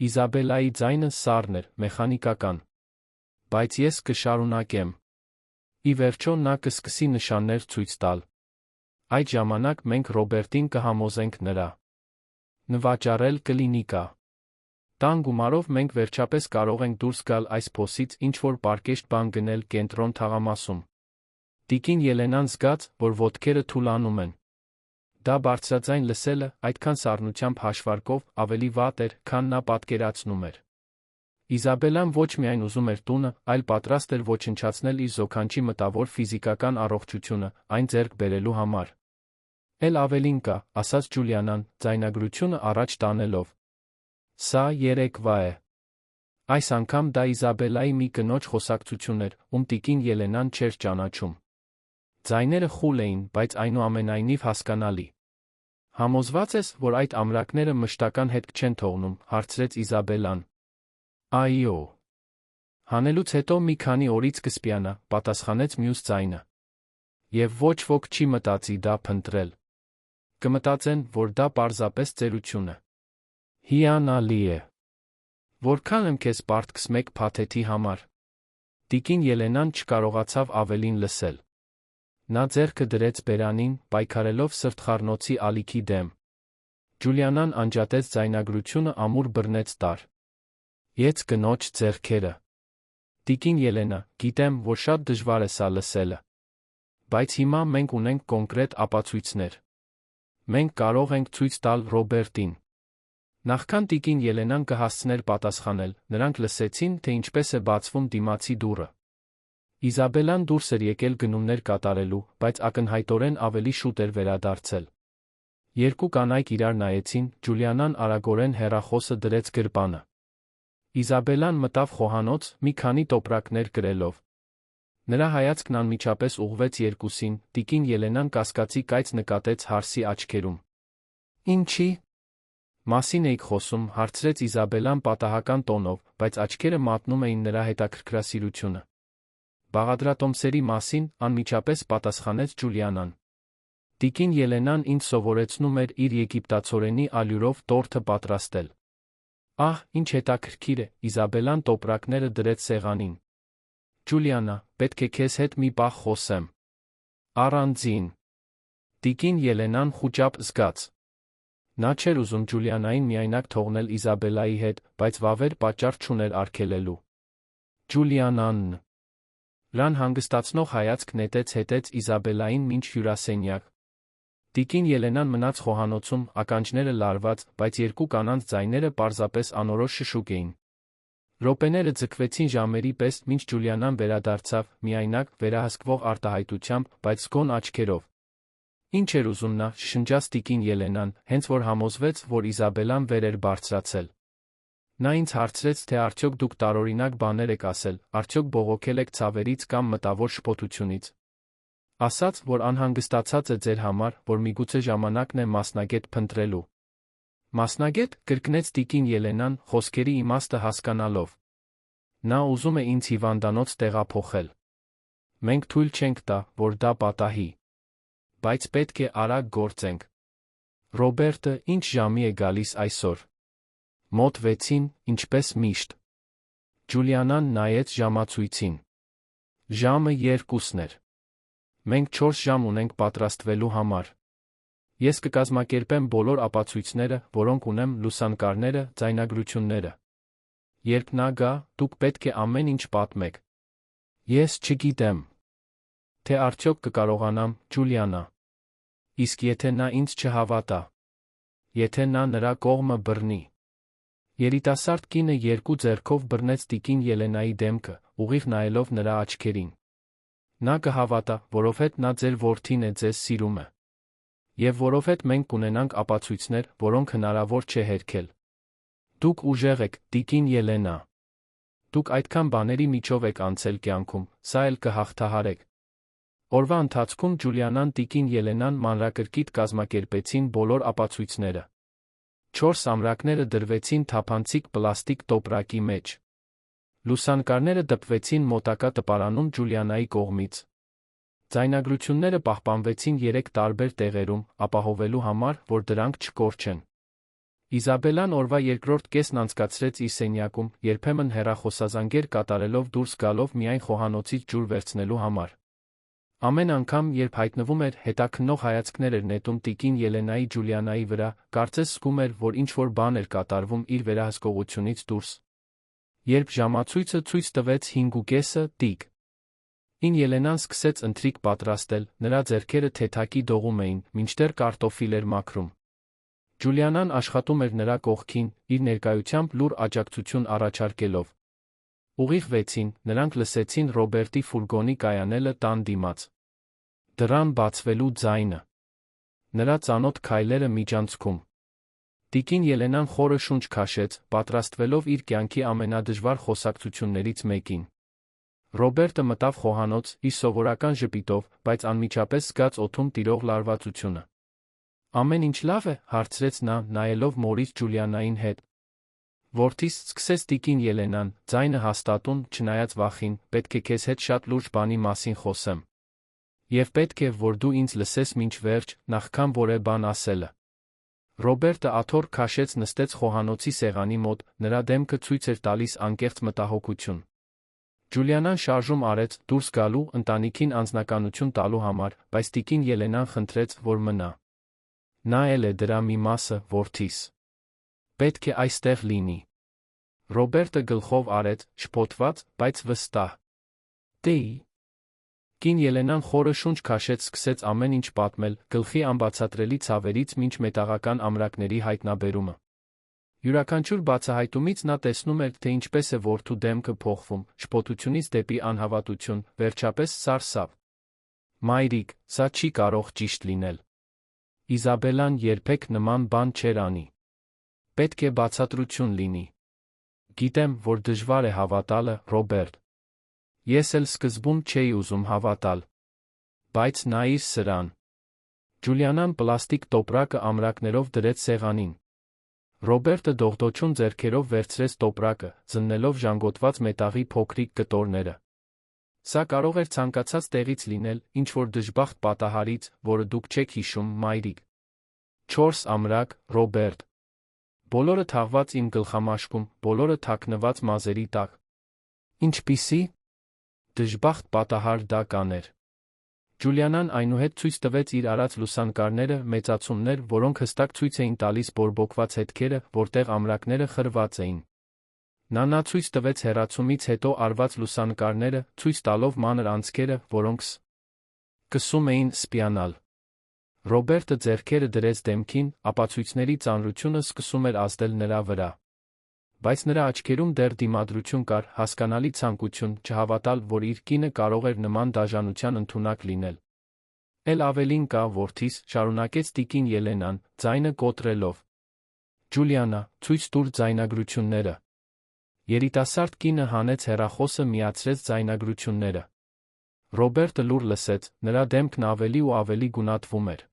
Իզաբելայի ձայնը սառն էր, մեխանիկական։ Բայց ես կշարունակեմ։ Ի վերջո նա կսկսի նշաններ ցույց տալ։ Այդ ժամանակ մենք Ռոբերտին կհամոզենք նրա նվաճարել կլինիկա։ Տան գումարով մենք վերջապես կարող ենք դուրս գալ այս փոսից, ինչ-որ պարկեշտ բան գնել կենտրոն թաղամասում։ Տիկին Ելենան զգաց, որ ոտքերը թուլանում են։ Դա բարձրաձայն լսելը, այդքան սառնությամբ հաշվարկով, ավելի վատ էր, քան նա պատկերացնում էր։ Իզաբելան ոչ միայն ուզում էր տունը, այլ պատրաստ էր ոչնչացնել իր զոքանչի մտավոր ֆիզիկական առողջությունը, այն ձեռք բերելու համար։ Էլ ավելին կա, ասաց Ջուլիանան, ձայնագրությունը առաջ տանելով։ Սա երեկվա է։ Այս անգամ դա Իզաբելայի մի կնոջ խոսակցություն էր, ում տիկին Ելենան չէր ճանաչում։ Ձայները խուլ էին, բայց այնուամենայնիվ հասկանալի։ Համոզված ես, որ այդ ամրակները մշտական հետք չեն թողնում, հարցրեց Իզաբելան։ Այո։ Հանելուց հետո մի քանի օրից կսպիանա, պատասխանեց մյուս ձայնը։ Եվ ոչ ոք չի մտածի դա փնտրել։ Կմտածեն, որ դա պարզապես ծերություն է։ Հիանալի է։ Որքան եմ քեզ պարտքս մեկ փաթեթի համար։ Տիկին Ելենան չկարողացավ ավելին լսել։ Նա ձեռքը դրեց բերանին, պայքարելով սրտխառնոցի ալիքի դեմ։ Ջուլիանան անջատեց ձայնագրությունը, ամուր բռնեց տար։ Ես կնոջ ձեռքերը։ Տիկին Ելենա, գիտեմ, որ շատ դժվար է սա լսելը։ Բայց հիմա մենք ունենք կոնկրետ ապացույցներ։ Մենք կարող ենք ցույց տալ Ռոբերտին։ Նախքան տիկին Ելենան կհասցներ պատասխանել, նրանք լսեցին, թե ինչպես է բացվում դիմացի դուռը։ Իզաբելան դուրս էր եկել գնումներ կատարելու, բայց ակնհայտորեն ավելի շուտ էր վերադարձել։ Երկու կանայք իրար նայեցին, Ջուլիանան արագորեն հեռախոսը դրեց գրպանը։ Իզաբելան մտավ խոհանոց, մի քանի տոպրակներ կրելով։ Նրա հայացքն անմիջապես ուղղվեց երկուսին, տիկին Ելենան կասկածի կայծ նկատեց հարսի աչքերում։ Ինչի՞ մասին էիք խոսում, հարցրեց Իզաբելան պատահական տոնով, բայց աչքերը մատնում էին նրա հետաքրքրասիրությունը։ Բաղադրատոմսերի մասին, անմիջապես պատասխանեց Ջուլիանան։ Տիկին Ելենան ինձ սովորեցնում էր իր եգիպտացորենի ալյուրով տորթը պատրաստել։ Ահ, ինչ հետաքրքիր է, Իզաբելան տոպրակները դրեց սեղանին։ Ջուլիանա, պետք է քեզ հետ մի պահ խոսեմ։ Առանձին։ Տիկին Ելենան խուճապ զգաց։ Նա չէր ուզում Ջուլիանային միայնակ թողնել Իզաբելայի հետ, բայց վավեր պատճառ չուներ արգելելու։ Ջուլիանան Լան հանգստացնող հայացք նետեց հետեց Իզաբելային մինչ հյուրասենյակ։ Տիկին Ելենան մնաց խոհանոցում, ականջները լարված, բայց երկու կանանց ձայները պարզապես անորոշ շշուկ էին։ Րոպեները ձգվեցին ժամերի պես, մինչ Ջուլիանան վերադարձավ, միայնակ, վերահսկվող արտահայտությամբ, բայց զգոն աչքերով։ Ինչ էր ուզում նա, շշնջաց տիկին Ելենան, հենց որ համոզվեց, որ Իզաբելան վեր էր բարձրացել։ Նա ինձ հարցրեց, թե արդյոք դուք տարօրինակ բաներ եք ասել, արդյոք բողոքել եք ցավերից կամ մտավոր շփոթությունից։ Ասաց, որ անհանգստացած է ձեր համար, որ միգուցե ժամանակն է մասնագետ փնտրելու։ Մասնագետ, կրկնեց տիկին Ելենան, խոսքերի իմաստը հասկանալով։ Նա ուզում է ինձ հիվանդանոց տեղափոխել։ Մենք թույլ չենք տա, որ դա պատահի։ Բայց պետք է արագ գործենք։ Ռոբերտը ինչ ժամի է գալիս այսօր։ Մոտ 6-ին, ինչպես միշտ։ Ջուլիանան նայեց ժամացույցին։ Ժամը 2-ն էր։ Մենք 4 ժամ ունենք պատրաստվելու համար։ Ես կկազմակերպեմ բոլոր ապացույցները, որոնք ունեմ, լուսանկարները, ձայնագրությունները։ Երբ նա գա, դուք պետք է ամեն ինչ պատմեք։ Ես չգիտեմ, թե արդյոք կկարողանամ, Ջուլիանա։ Իսկ եթե նա ինձ չհավատա։ Եթե նա նրա կողմը բռնի։ Երիտասարդ կինը 2 ձեռքով բռնեց տիկին Ելենայի դեմքը, ուղիղ նայելով նրա աչքերին։ Նա կհավատա, որովհետև նա ձեր որդին է, ձեզ սիրում է։ Եվ որովհետև մենք կունենանք ապացույցներ, որոնք հնարավոր չէ հերքել։ Դուք ուժեղ եք, տիկին Ելենա։ Դուք այդքան բաների միջով եք անցել կյանքում, սա էլ կհաղթահարեք։ Օրվա ընթացքում Ջուլիանան տիկին Ելենան մանրակրկիտ կազմակերպեցին բոլոր ապացույցները։ 4 ամրակները դրվեցին թափանցիկ պլաստիկ տոպրակի մեջ։ Լուսանկարները դպվեցին մոտակա տպարանում Ջուլիանայի կողմից։ Ձայնագրությունները պահպանվեցին 3 տարբեր տեղերում, ապահովելու համար, որ դրանք չկորչեն։ Իզաբելան օրվա երկրորդ կեսն անցկացրեց իր սենյակում, երբեմն հեռախոսազանգեր կատարելով դուրս գալով միայն խոհանոցից ջուր վերցնելու համար։ Ամեն անգամ, երբ հայտնվում էր, հետաքննող հայացքներ էր նետում տիկին Ելենայի Ջուլիանայի վրա, կարծես զգում էր, որ ինչ-որ բան էր կատարվում իր վերահսկողությունից դուրս։ Երբ ժամացույցը ցույց տվեց 5:30, տիկին Ելենան սկսեց ընթրիք պատրաստել, նրա ձեռքերը թեթակի դողում էին, մինչդեռ կարտոֆիլ էր մաքրում։ Ջուլիանան աշխատում էր նրա կողքին, իր ներկայությամբ լուր աջակցություն առաջարկելով։ Ուղիղ 6-ին, նրանք լսեցին Ռոբերտի ֆուրգոնի կայանելը տան դիմաց։ Դռան բացվելու ձայնը։ Նրա ծանոթ քայլերը միջանցքում։ Տիկին Ելենան խորը շունչ քաշեց, պատրաստվելով իր կյանքի ամենադժվար խոսակցություններից մեկին։ Ռոբերտը մտավ խոհանոց, իր սովորական ժպիտով, բայց անմիջապես զգաց օդում տիրող լարվածությունը։ Ամեն ինչ լավ է, հարցրեց նա, նայելով մորից Ջուլիանային հետ։ Որդիս, սկսեց տիկին Ելենան, ձայնը հաստատուն, չնայած վախին, պետք է քեզ հետ շատ լուրջ բանի մասին խոսեմ։ Եվ պետք է, որ դու ինձ լսես մինչ վերջ, նախքան որևէ բան ասելը։ Ռոբերտը աթոռ քաշեց նստեց խոհանոցի սեղանի մոտ, նրա դեմքը ցույց էր տալիս անկեղծ մտահոգություն։ Ջուլիանան շարժում արեց, դուրս գալու, ընտանիքին անձնականություն տալու համար, բայց տիկին Ելենան խնդրեց, որ մնա։ Նա էլ է դրա մի մասը, որդիս։ Պետք է այստեղ լինի։ Ռոբերտը գլխով արեց, շփոթված, բայց վստահ։ Կին Ելենան խորը շունչ քաշեց, սկսեց ամեն ինչ պատմել, գլխի անբացատրելի ցավերից մինչ մետաղական ամրակների հայտնաբերումը։ Յուրաքանչյուր բացահայտումից նա տեսնում էր, թե ինչպես է որդու դեմքը փոխվում, շփոթությունից դեպի անհավատություն, վերջապես սարսափ։ Մայրիկ, սա չի կարող ճիշտ լինել։ Իզաբելան երբեք նման բան չէր անի։ Պետք է բացատրություն լինի։ Գիտեմ, որ դժվար է հավատալը, Ռոբերտ։ Ես էլ սկզբում չէի ուզում հավատալ։ Բայց նայիր սրան։ Ջուլիանան պլաստիկ տոպրակը ամրակներով դրեց սեղանին։ Ռոբերտը դողդոջուն ձեռքերով վերցրեց տոպրակը, զննելով ժանգոտված մետաղի փոքրիկ կտորները։ Սա կարող էր ցանկացած տեղից լինել, ինչ-որ դժբախտ պատահարից, որը դուք չեք հիշում, մայրիկ։ 4 ամրակ, Ռոբերտ։ Բոլորը թաղված իմ գլխամաշկում, բոլորը թաքնված մազերի տակ։ Ինչպիսի դժբախտ պատահար դա կաներ։ Ջուլիանան այնուհետ ցույց տվեց իր արած լուսանկարները, մեծացումներ, որոնք հստակ ցույց էին տալիս բորբոքված հետքերը, որտեղ ամրակները խրված էին։ Նա ցույց տվեց հեռացումից հետո արված լուսանկարները, ցույց տալով մանր անցքերը, որոնք սկսում էին սպիանալ։ Ռոբերտը ձեռքերը դրեց դեմքին, ապացույցների ծանրությունը սկսում էր ազդել նրա վրա։ Բայց նրա աչքերում դեռ դիմադրություն կար, հասկանալի ցանկություն, չհավատալ, որ իր կինը կարող էր նման դաժանության ընդունակ լինել։ Էլ ավելին կա, որդիս, շարունակեց տիկին Ելենան, ձայնը կոտրելով։ Ջուլիանա, ցույց տուր ձայնագրությունները։ Երիտասարդ կինը հանեց հեռախոսը, միացրեց ձայնագրությունները։ Ռոբերտը լուր լսեց, նրա դեմքն ավելի ու ավելի գունատվում էր։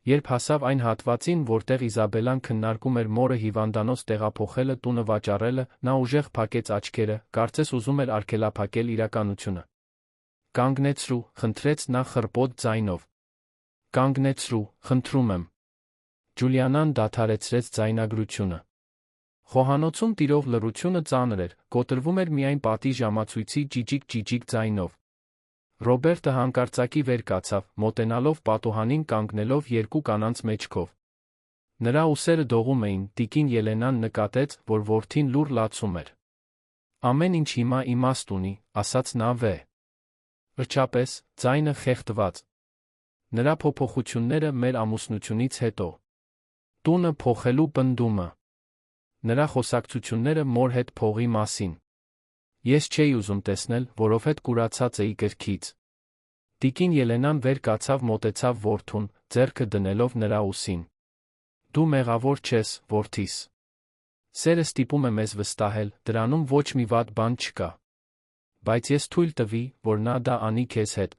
Երբ հասավ այն հատվածին, որտեղ Իզաբելան քննարկում էր մորը հիվանդանոց տեղափոխելը, տունը վաճառելը, նա ուժեղ փակեց աչքերը, կարծես ուզում էր արգելափակել իրականությունը։ «Կանգնեցրու», խնդրեց նա խռպոտ ձայնով։ «Կանգնեցրու, խնդրում եմ»։ Ջուլիանան դադարեցրեց ձայնագրությունը։ Խոհանոցում տիրող լռությունը ծանր էր, կոտրվում էր միայն պատի ժամացույցի ջիջիկ ձայնով։ Ռոբերտը հանկարծակի վեր կացավ, մոտենալով պատուհանին, կանգնելով երկու կանանց մեջքով։ Նրա ուսերը դողում էին, տիկին Ելենան նկատեց, որ որդին լուռ լացում էր։ «Ամեն ինչ հիմա իմաստ ունի», ասաց նա Վերջապես, ձայնը խեղդված։ «Նրա փոփոխությունները մեր ամուսնությունից հետո»։ Տունը փոխելու պնդումը։ Նրա խոսակցությունները մոր հետ փողի մասին։ Ես չէի ուզում տեսնել, որովհետև կուրացած էի գրքից։ Տիկին Ելենան վեր կացավ, մոտեցավ որդուն, ձեռքը դնելով նրա ուսին։ Դու մեղավոր չես, որդիս։ Սերը ստիպում է մեզ վստահել, դրանում ոչ մի վատ բան չկա։ Բայց ես թույլ տվի, որ նա դա անի քեզ հետ։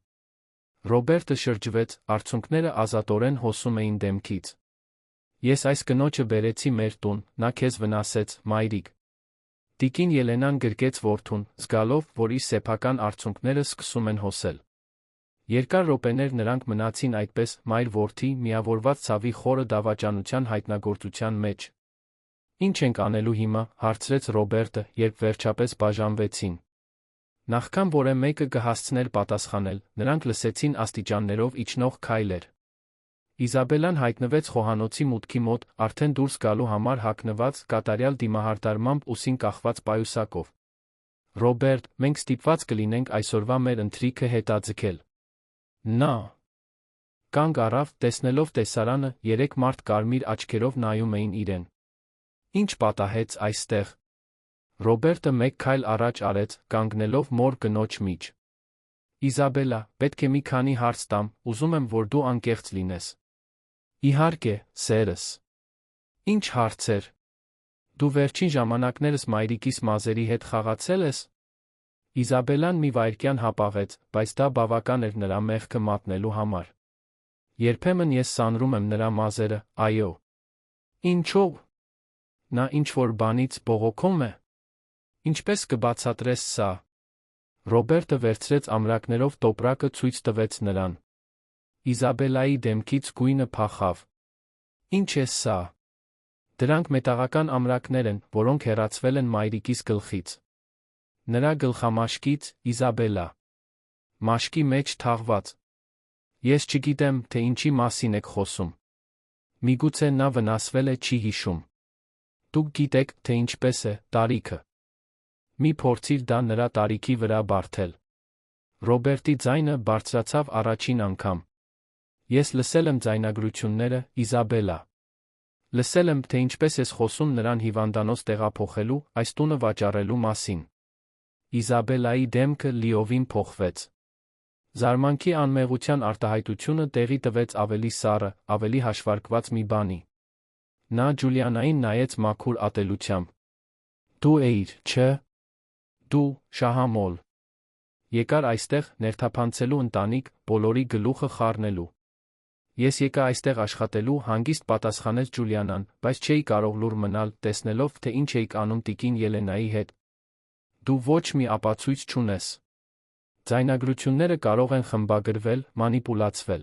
Ռոբերտը շրջվեց, արցունքները ազատորեն հոսում էին դեմքից։ Ես այս կնոջը բերեցի մեր տուն, նա քեզ վնասեց, մայրիկ։ Տիկին Ելենան գրկեց որդուն, զգալով, որ իր սեփական արցունքները սկսում են հոսել։ Երկար րոպեներ նրանք մնացին այդպես, մայր-որդի, միավորված ցավի խորը դավաճանության հայտնագործության մեջ։ «Ինչ ենք անելու հիմա», հարցրեց Ռոբերտը, երբ վերջապես բաժանվեցին։ Նախքան որը մեկը կհասցներ պատասխանել, նրանք լսեցին աստիճաններով իջնող քայլեր։ Իզաբելան հայտնվեց խոհանոցի մուտքի մոտ, արդեն դուրս գալու համար հագնված, կատարյալ դիմահարդարմամբ ուսին կախված պայուսակով։ «Ռոբերտ, մենք ստիպված կլինենք այսօրվա մեր ընթրիքը հետաձգել»։ Նա կանգ առավ, տեսնելով տեսարանը, երեք մարդ կարմիր աչքերով նայում էին իրեն։ «Ինչ պատահեց այստեղ»։ Ռոբերտը մեկ քայլ առաջ արեց, կանգնելով մոր կնոջ միջ։ «Իզաբելա, պետք է մի քանի հարց տամ, ուզում եմ, որ դու անկեղծ լինես»։ «Իհարկե, սերս»։ «Ինչ հարցեր։ Դու վերջին ժամանակներս մայրիկիս մազերի հետ խաղացել ես»։ Իզաբելան մի վայրկյան հապաղեց, բայց դա բավական էր նրա մեղքը մատնելու համար։ «Երբեմն ես սանրում եմ նրա մազերը, այո»։ «Ինչո՞վ»։ Նա ինչ-որ բանից բողոքում է։ «Ինչպես կբացատրես սա»։ Ռոբերտը վերցրեց ամրակներով տոպրակը, ցույց տվեց նրան։ Իզաբելայի դեմքից գույնը փախավ։ «Ինչ է սա»։ Դրանք մետաղական ամրակներ են, որոնք հեռացվել են մայրիկիս գլխից։ Նրա գլխամաշկից, Իզաբելա։ Մաշկի մեջ թաղված։ Ես չգիտեմ, թե ինչի մասին եք խոսում։ Միգուցե նա վնասվել է, չի հիշում։ Դուք գիտեք, թե ինչպես է, տարիքը։ Մի փորձիր դա նրա տարիքի վրա բարթել։ Ռոբերտի ձայնը բարձրացավ առաջին անգամ։ Ես լսել եմ ձայնագրությունները, Իզաբելա։ Լսել եմ, թե ինչպես ես խոսում նրան հիվանդանոց տեղափոխելու, այս տունը վաճառելու մասին։ Իզաբելայի դեմքը լիովին փոխվեց։ Զարմանքի անմեղության արտահայտությունը տեղի տվեց ավելի սառը, ավելի հաշվարկված մի բանի։ Նա Ջուլիանային նայեց մաքուր ատելությամբ։ Դու էիր, չէ՞։ Դու, շահամոլ։ Եկար այստեղ, ներթափանցելու ընտանիք, բոլորի գլուխը խառնելու։ Ես եկա այստեղ աշխատելու, հանգիստ պատասխանեց Ջուլիանան, բայց չէի կարող լուռ մնալ, տեսնելով, թե ինչ էիք անում տիկին Ելենայի հետ։ Դու ոչ մի ապացույց չունես։ Ձայնագրությունները կարող են խմբագրվել, մանիպուլացվել։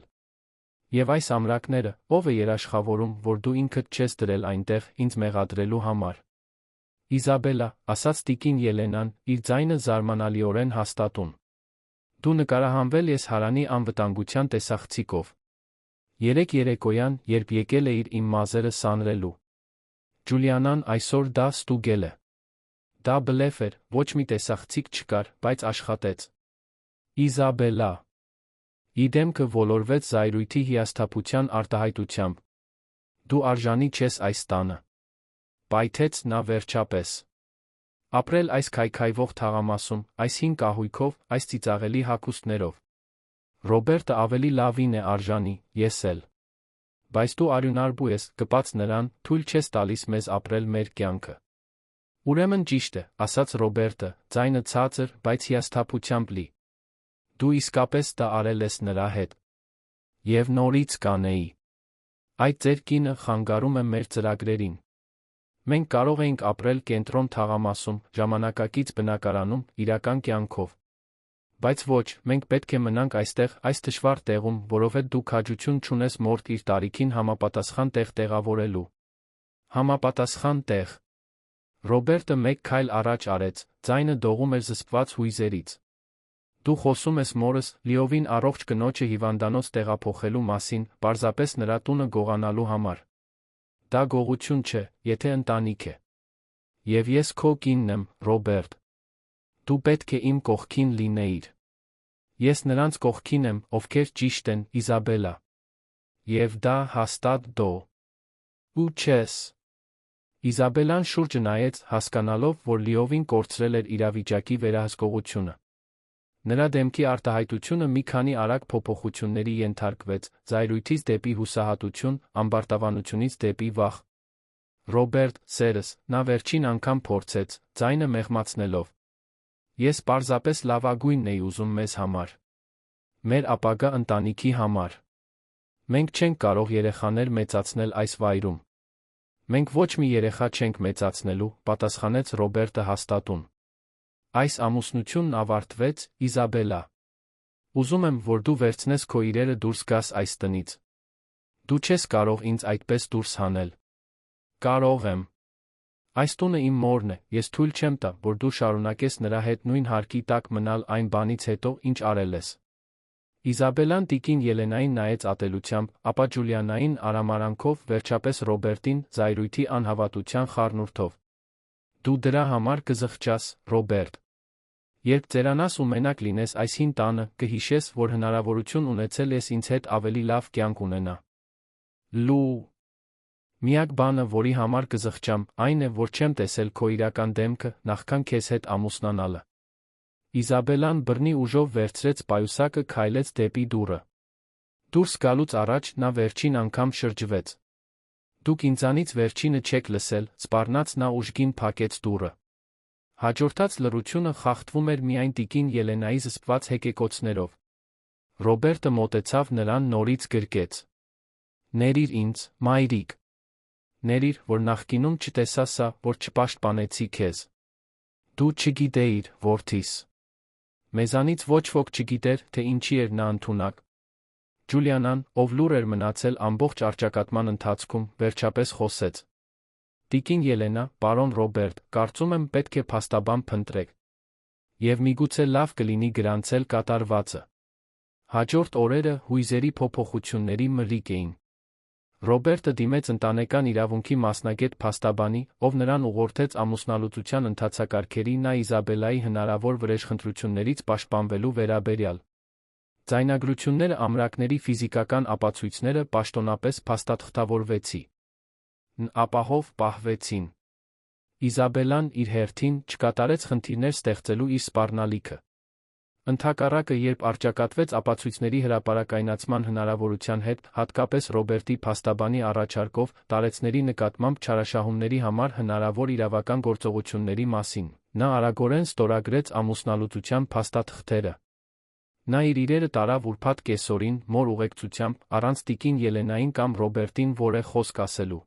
Եվ այս ամրակները, ով է երաշխավորում, որ դու ինքդ չես դրել այնտեղ, ինձ մեղադրելու համար։ Իզաբելա, ասաց տիկին Ելենան, իր ձայնը զարմանալիորեն հաստատուն։ Դու նկարահանվել ես հարանի անվտանգության տեսախցիկով։ Երեկ երեկոյան, երբ եկել էիր իմ մազերը սանրելու։ Ջուլիանան այսօր դա ստուգել է։ Դա բլեֆ էր, ոչ մի տեսախցիկ չկար, բայց աշխատեց։ Իզաբելա։ Իդեմքը ոլորվեց զայրույթի հիասթափության արտահայտությամբ։ Դու արժանի չես այս տանը։ Պայթեց նա վերջապես։ Ապրել այս քայքայվող թաղամասում, այս հին կահույքով, այս ծիծաղելի հագուստներով։ Ռոբերտը ավելի լավին է արժանի, ես էլ։ Բայց դու արյունարբու ես, կպած նրան, թույլ չես տալիս մեզ ապրել մեր կյանքը։ Ուրեմն ճիշտ է, ասաց Ռոբերտը, ձայնը ցածր, բայց հիասթափությամբ լի։ Դու իսկապես դա արել ես նրա հետ։ Եվ նորից կանեի։ Այդ ձեր կինը խանգարում է մեր ծրագրերին։ Մենք կարող էինք ապրել կենտրոն թաղամասում, ժամանակակից բնակարանում, իրական կյանքով։ Բայց ոչ, մենք պետք է մնանք այստեղ, այս թշվառ տեղում, որովհետև դու քաջություն չունես մորթ իր տարիքին համապատասխան տեղ տեղավորելու։ Համապատասխան տեղ։ Ռոբերտը մեկ քայլ առաջ արեց, ձայնը դողում էր զսպված հույզերից։ Դու խոսում ես մորս, լիովին առողջ կնոջը հիվանդանոց տեղափոխելու մասին, պարզապես նրա տունը գողանալու համար։ Դա գողություն չէ, եթե ընտանիք է։ Եվ ես քո կինն եմ, Ռոբերտ։ Դու պետք է իմ կողքին լինեիր։ Ես նրանց կողքին եմ, ովքեր ճիշտ են, Իզաբելա։ Եվ դա հաստատ դո։ Ու չես։ Իզաբելան շուրջը նայեց, հասկանալով, որ լիովին կորցրել էր իրավիճակի վերահսկողությունը։ Նրա դեմքի արտահայտությունը մի քանի արագ փոփոխությունների ենթարկվեց, զայրույթից դեպի հուսահատություն, ամբարտավանությունից դեպի վախ։ Ռոբերտ, սերս, նա վերջին անգամ փորձեց, ձայնը մեղմացնելով։ Ես պարզապես լավագույնն էի ուզում մեզ համար։ Մեր ապագա ընտանիքի համար։ Մենք չենք կարող երեխաներ մեծացնել այս վայրում։ Մենք ոչ մի երեխա չենք մեծացնելու, պատասխանեց Ռոբերտը հաստատուն։ Այս ամուսնությունն ավարտվեց, Իզաբելա։ Ուզում եմ, որ դու վերցնես քո իրերը դուրս գաս այս տնից։ Դու չես կարող ինձ այդպես դուրս հանել։ Կարող եմ։ Այս տունը իմ մորն է, ես թույլ չեմ տա, որ դու շարունակես նրա հետ նույն հարկի տակ մնալ այն բանից հետո, ինչ արել ես։ Իզաբելան տիկին Ելենային նայեց ատելությամբ, ապա Ջուլիանային արամարանքով, վերջապես Ռոբերտին, զայրույթի անհավատության խառնուրդով։ Դու դրա համար կզղջաս, Ռոբերտ։ Երբ ծերանաս ու մենակ լինես այս հին տանը, կհիշես, որ հնարավորություն ունեցել ես ինձ հետ ավելի լավ կյանք ունենա։ Լու։ Միակ բանը, որի համար կզղջամ, այն է, որ չեմ տեսել քո իրական դեմքը, նախքան քեզ հետ ամուսնանալը։ Իզաբելան բռնի ուժով վերցրեց պայուսակը, քայլեց դեպի դուռը։ Դուրս գալուց առաջ նա վերջին անգամ շրջվեց։ Դուք ինձանից վերջինը չեք լսել, սպառնաց նա ուժգին փակեց դուռը։ Հաջորդած լռությունը խախտվում էր միայն տիկին Ելենայի զսպված հեկեկոցներով։ Ռոբերտը մոտեցավ նրան նորից գրկեց։ Ներիր ինձ, մայրիկ։ Ներիր, որ նախկինում չտեսա սա, որ չպաշտպանեցի քեզ։ Դու չգիտեիր, որդիս։ Մեզանից ոչ ոք չգիտեր, թե ինչի էր նա ընդունակ։ Ջուլիանան, ով լուռ էր մնացել ամբողջ առճակատման ընթացքում, վերջապես խոսեց։ Տիկին Ելենա, պարոն Ռոբերտ, կարծում եմ պետք է փաստաբան փնտրեք։ Եվ միգուցե լավ կլինի գրանցել կատարվածը։ Հաջորդ օրերը հույզերի փոփոխությունների մրրիկ էին։ Ռոբերտը դիմեց ընտանեկան իրավունքի մասնագետ փաստաբանի, ով նրան ուղղորդեց ամուսնալուծության ընթացակարգերի նա Իզաբելայի հնարավոր վրեժխնդրություններից պաշտպանվելու վերաբերյալ։ Ձայնագրությունները ամրակների ֆիզիկական ապացույցները պաշտոնապես փաստաթղթավորվեցի։ Ն ապահով պահվեցին։ Իզաբելան իր հերթին չկատարեց խնդիրներ ստեղծելու իր սպառնալիքը։ Ընդհակառակը, երբ առճակատվեց ապացույցների հրապարակայնացման հնարավորության հետ, հատկապես Ռոբերտի փաստաբանի առաջարկով, տարեցների նկատմամբ չարաշահումների համար հնարավոր իրավական գործողությունների մասին, նա արագորեն ստորագրեց ամուսնալուծության փաստաթղթերը։ Նա իր իրերը տարավ ուրբաթ կեսօրին, մոր ուղեկցությամբ, առանց տիկին Ելենային կամ Ռոբերտին որևէ խոսք ասելու։